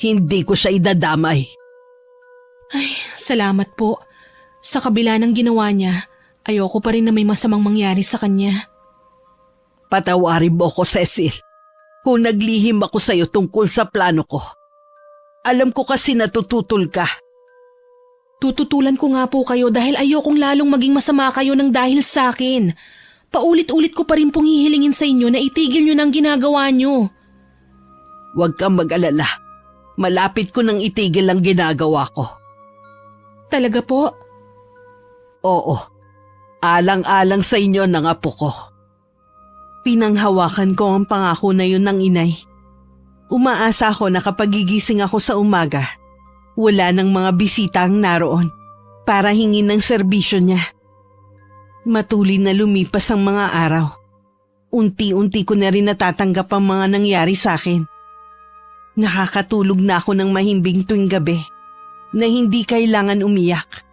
hindi ko siya idadamay. Ay, salamat po. Sa kabila ng ginawa niya, ayoko pa rin na may masamang mangyari sa kanya. Patawarin mo ko, Cecil, kung naglihim ako sa'yo tungkol sa plano ko. Alam ko kasi natututol ka. Tututulan ko nga po kayo dahil ayokong lalong maging masama kayo ng dahil sa akin. Paulit-ulit ko pa rin pong hihilingin sa inyo na itigil nyo ng ginagawa nyo. Huwag kang mag-alala. Malapit ko nang itigil ang ginagawa ko. Talaga po? Oo. Alang-alang sa inyo ng apo ko. Pinanghawakan ko ang pangako na yun ng inay. Umaasa ako na kapag gigising ako sa umaga, wala nang mga bisita ang naroon para hingin ng serbisyo niya. Matuloy na lumipas ang mga araw. Unti-unti ko na rin natatanggap ang mga nangyari sa akin. Nakakatulog na ako ng mahimbing tuwing gabi na hindi kailangan umiyak.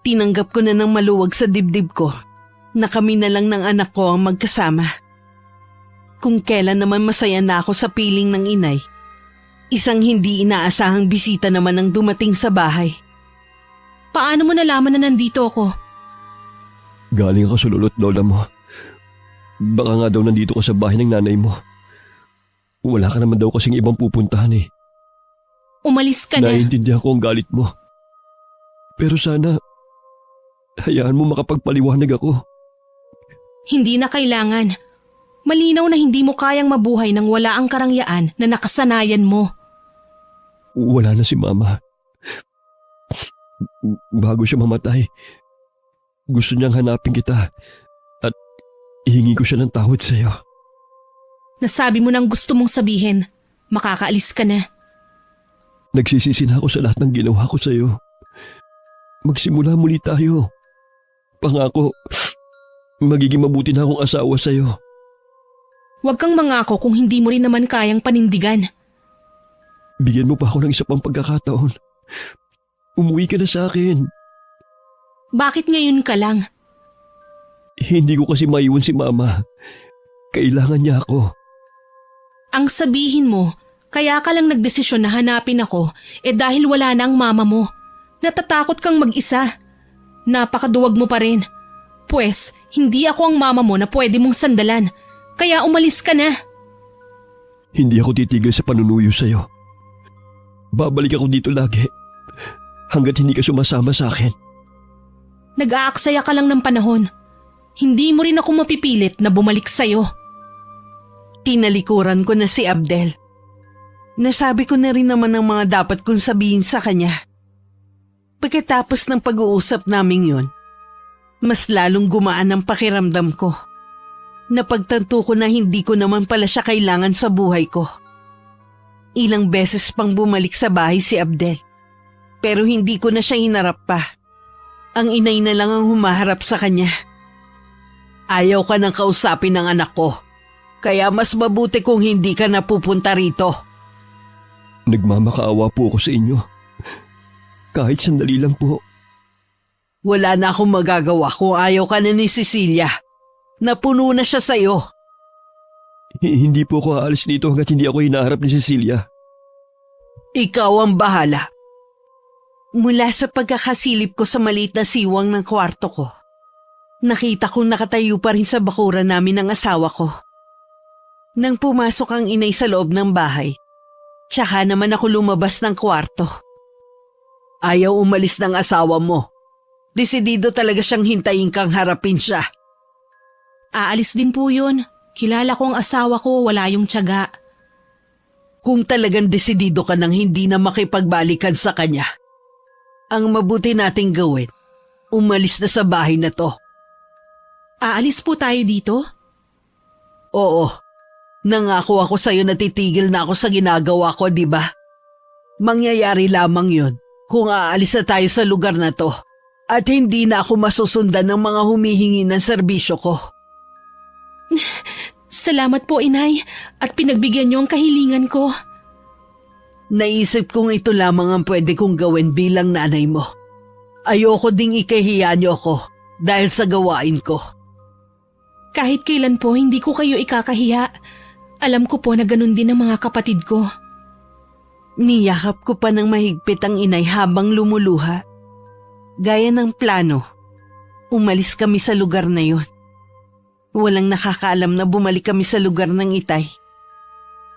Tinanggap ko na ng maluwag sa dibdib ko na kami na lang ng anak ko ang magkasama. Kung kailan naman masaya na ako sa piling ng inay, isang hindi inaasahang bisita naman ang dumating sa bahay. Paano mo nalaman na nandito ako? Galing ako sa lulot, lola mo. Baka nga daw nandito ka sa bahay ng nanay mo. Wala ka naman daw kasing ibang pupuntahan eh. Umalis ka na. Naiintindihan ko ang galit mo. Pero sana, hayaan mo makapagpaliwanag ako. Hindi na kailangan. Malinaw na hindi mo kayang mabuhay nang wala ang karangyaan na nakasanayan mo. Wala na si Mama. Bago siya mamatay, gusto niyang hanapin kita at ihingi ko siya ng tawad sa'yo. Nasabi mo nang gusto mong sabihin, makakaalis ka na. Nagsisisi na ako sa lahat ng ginawa ko sa'yo. Magsimula muli tayo. Pangako, magiging mabuti na akong asawa sa'yo. Huwag kang mangako kung hindi mo rin naman kayang panindigan. Bigyan mo pa ako ng isa pang pagkakataon. Umuwi ka na sa akin. Bakit ngayon ka lang? Hindi ko kasi maiwan si Mama. Kailangan niya ako. Ang sabihin mo, kaya ka lang nagdesisyon na hanapin ako dahil wala na ang mama mo. Natatakot kang mag-isa. Napakaduwag mo pa rin. Pwes, hindi ako ang mama mo na pwede mong sandalan. Kaya umalis ka na. Hindi ako titigil sa panunuyo sa'yo. Babalik ako dito lagi. hanggat hindi ka sumasama sa akin. Nag-aaksaya ka lang ng panahon. Hindi mo rin ako mapipilit na bumalik sa'yo. Tinalikuran ko na si Abdel. Nasabi ko na rin naman ang mga dapat kong sabihin sa kanya. Pagkatapos ng pag-uusap naming yun, mas lalong gumaan ang pakiramdam ko. Napagtanto ko na hindi ko naman pala siya kailangan sa buhay ko. Ilang beses pang bumalik sa bahay si Abdel, pero hindi ko na siya hinarap pa. Ang inay na lang ang humaharap sa kanya. Ayaw ka nang kausapin ng anak ko, kaya mas mabuti kung hindi ka napupunta rito. Nagmamakaawa po ako sa inyo. Kahit sandali lang po. Wala na akong magagawa kung ayaw ka na ni Cecilia. Napuno na siya sa'yo. Hindi po ako aalis dito hanggat hindi ako hinaharap ni Cecilia. Ikaw ang bahala. Mula sa pagkakasilip ko sa maliit na siwang ng kwarto ko, nakita kong nakatayo pa rin sa bakuran namin ng asawa ko. Nang pumasok ang inay sa loob ng bahay, tsaka naman ako lumabas ng kwarto. Ayaw umalis ng asawa mo. Desidido talaga siyang hintayin kang harapin siya. Aalis din po yun. Kilala ko ang asawa ko, wala yung tiyaga. Kung talagang desidido ka nang hindi na makipagbalikan sa kanya, ang mabuti nating gawin, umalis na sa bahay na to. Aalis po tayo dito? Oo, nangako ako sa'yo na titigil na ako sa ginagawa ko, di ba? Mangyayari lamang yun kung aalis na tayo sa lugar na to at hindi na ako masusundan ng mga humihingi ng serbisyo ko. Salamat po, Inay, at pinagbigyan niyo ang kahilingan ko. Naisip kong ito lamang ang pwede kong gawin bilang nanay mo. Ayoko ding ikahiya niyo ako dahil sa gawain ko. Kahit kailan po, hindi ko kayo ikakahiya. Alam ko po na ganun din ang mga kapatid ko. Niyakap ko pa ng mahigpit ang inay habang lumuluha. Gaya ng plano, umalis kami sa lugar na yon. Walang nakakaalam na bumalik kami sa lugar ng itay.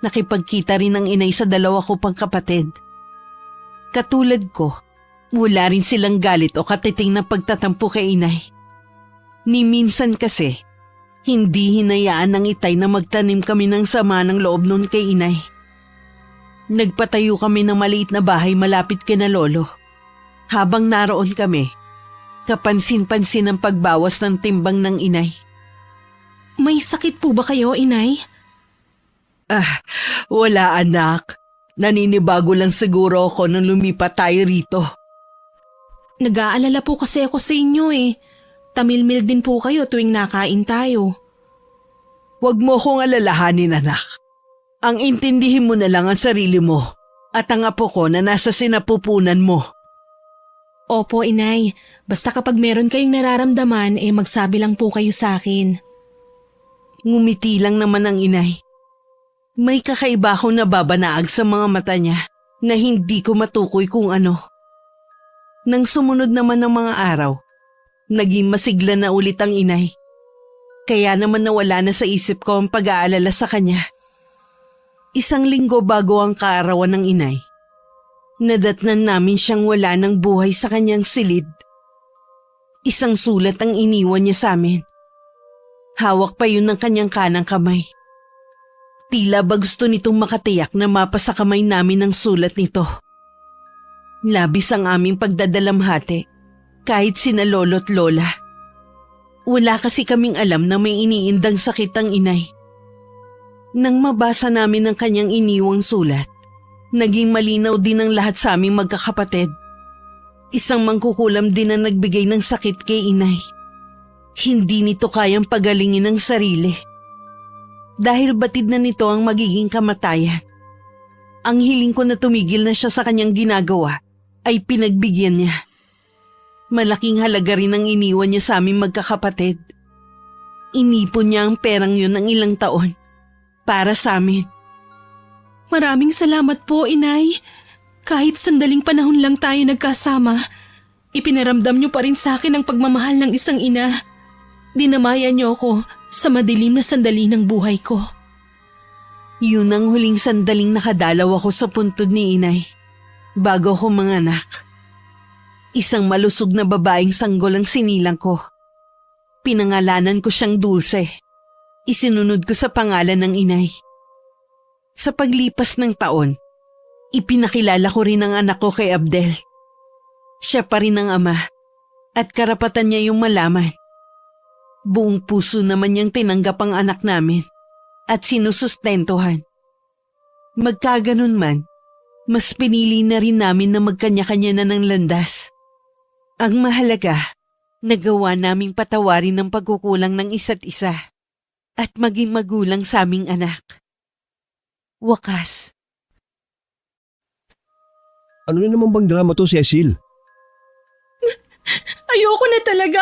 Nakipagkita rin ang inay sa dalawa ko pang kapatid. Katulad ko, wala rin silang galit o katiting na pagtatampo kay inay. Ni minsan kasi, hindi hinayaan ng itay na magtanim kami ng sama ng loob nun kay inay. Nagpatayo kami ng maliit na bahay malapit kina lolo. Habang naroon kami, kapansin-pansin ang pagbawas ng timbang ng inay. May sakit po ba kayo, Inay? Wala anak. Naninibago lang siguro ako nung lumipat tayo rito. Nag-aalala po kasi ako sa inyo eh. Tamilmil din po kayo tuwing nakain tayo. Huwag mo kong alalahanin, anak. Ang intindihin mo na lang ang sarili mo at ang apo ko na nasa sinapupunan mo. Opo, Inay. Basta kapag meron kayong nararamdaman, magsabi lang po kayo sa akin. Ngumiti lang naman ang inay. May kakaiba akong nababanaag sa mga mata niya na hindi ko matukoy kung ano. Nang sumunod naman ng mga araw, naging masigla na ulit ang inay. Kaya naman nawala na sa isip ko ang pag-aalala sa kanya. 1 linggo bago ang kaarawan ng inay, nadatnan namin siyang wala ng buhay sa kanyang silid. 1 sulat ang iniwan niya sa amin. Hawak pa yun ng kanyang kanang kamay. Tila ba gusto nitong makatiyak na mapasa kamay namin ang sulat nito. Labis ang aming pagdadalamhati, kahit sina lolo't lola. Wala kasi kaming alam na may iniindang sakit ang inay. Nang mabasa namin ang kanyang iniwang sulat, naging malinaw din ang lahat sa aming magkakapatid. 1 mangkukulam din ang nagbigay ng sakit kay inay. Hindi nito kayang pagalingin ang sarili. Dahil batid na nito ang magiging kamatayan. Ang hiling ko na tumigil na siya sa kanyang ginagawa ay pinagbigyan niya. Malaking halaga rin ang iniwan niya sa aming magkakapatid. Inipon niya ang perang yun ng ilang taon para sa amin. Maraming salamat po, Inay. Kahit sandaling panahon lang tayo nagkasama, ipinaramdam niyo pa rin sa akin ang pagmamahal ng isang ina. Dinamayan niyo ako sa madilim na sandali ng buhay ko. Yun ang huling sandaling nakadalaw ako sa puntod ni inay bago ko manganak. Isang malusog na babaeng sanggol ang sinilang ko. Pinangalanan ko siyang Dulce. Isinunod ko sa pangalan ng inay. Sa paglipas ng taon, ipinakilala ko rin ang anak ko kay Abdel. Siya pa rin ang ama at karapatan niya yung malaman. Buong puso naman niyang tinanggap ang anak namin at sinusustentuhan. Magkaganon man, mas pinili na rin namin na magkanya-kanya na ng landas. Ang mahalaga, nagawa naming patawarin ang pagkukulang ng isa't isa at maging magulang sa aming anak. Wakas. Ano na naman bang drama to, Cecil? Ayoko na talaga.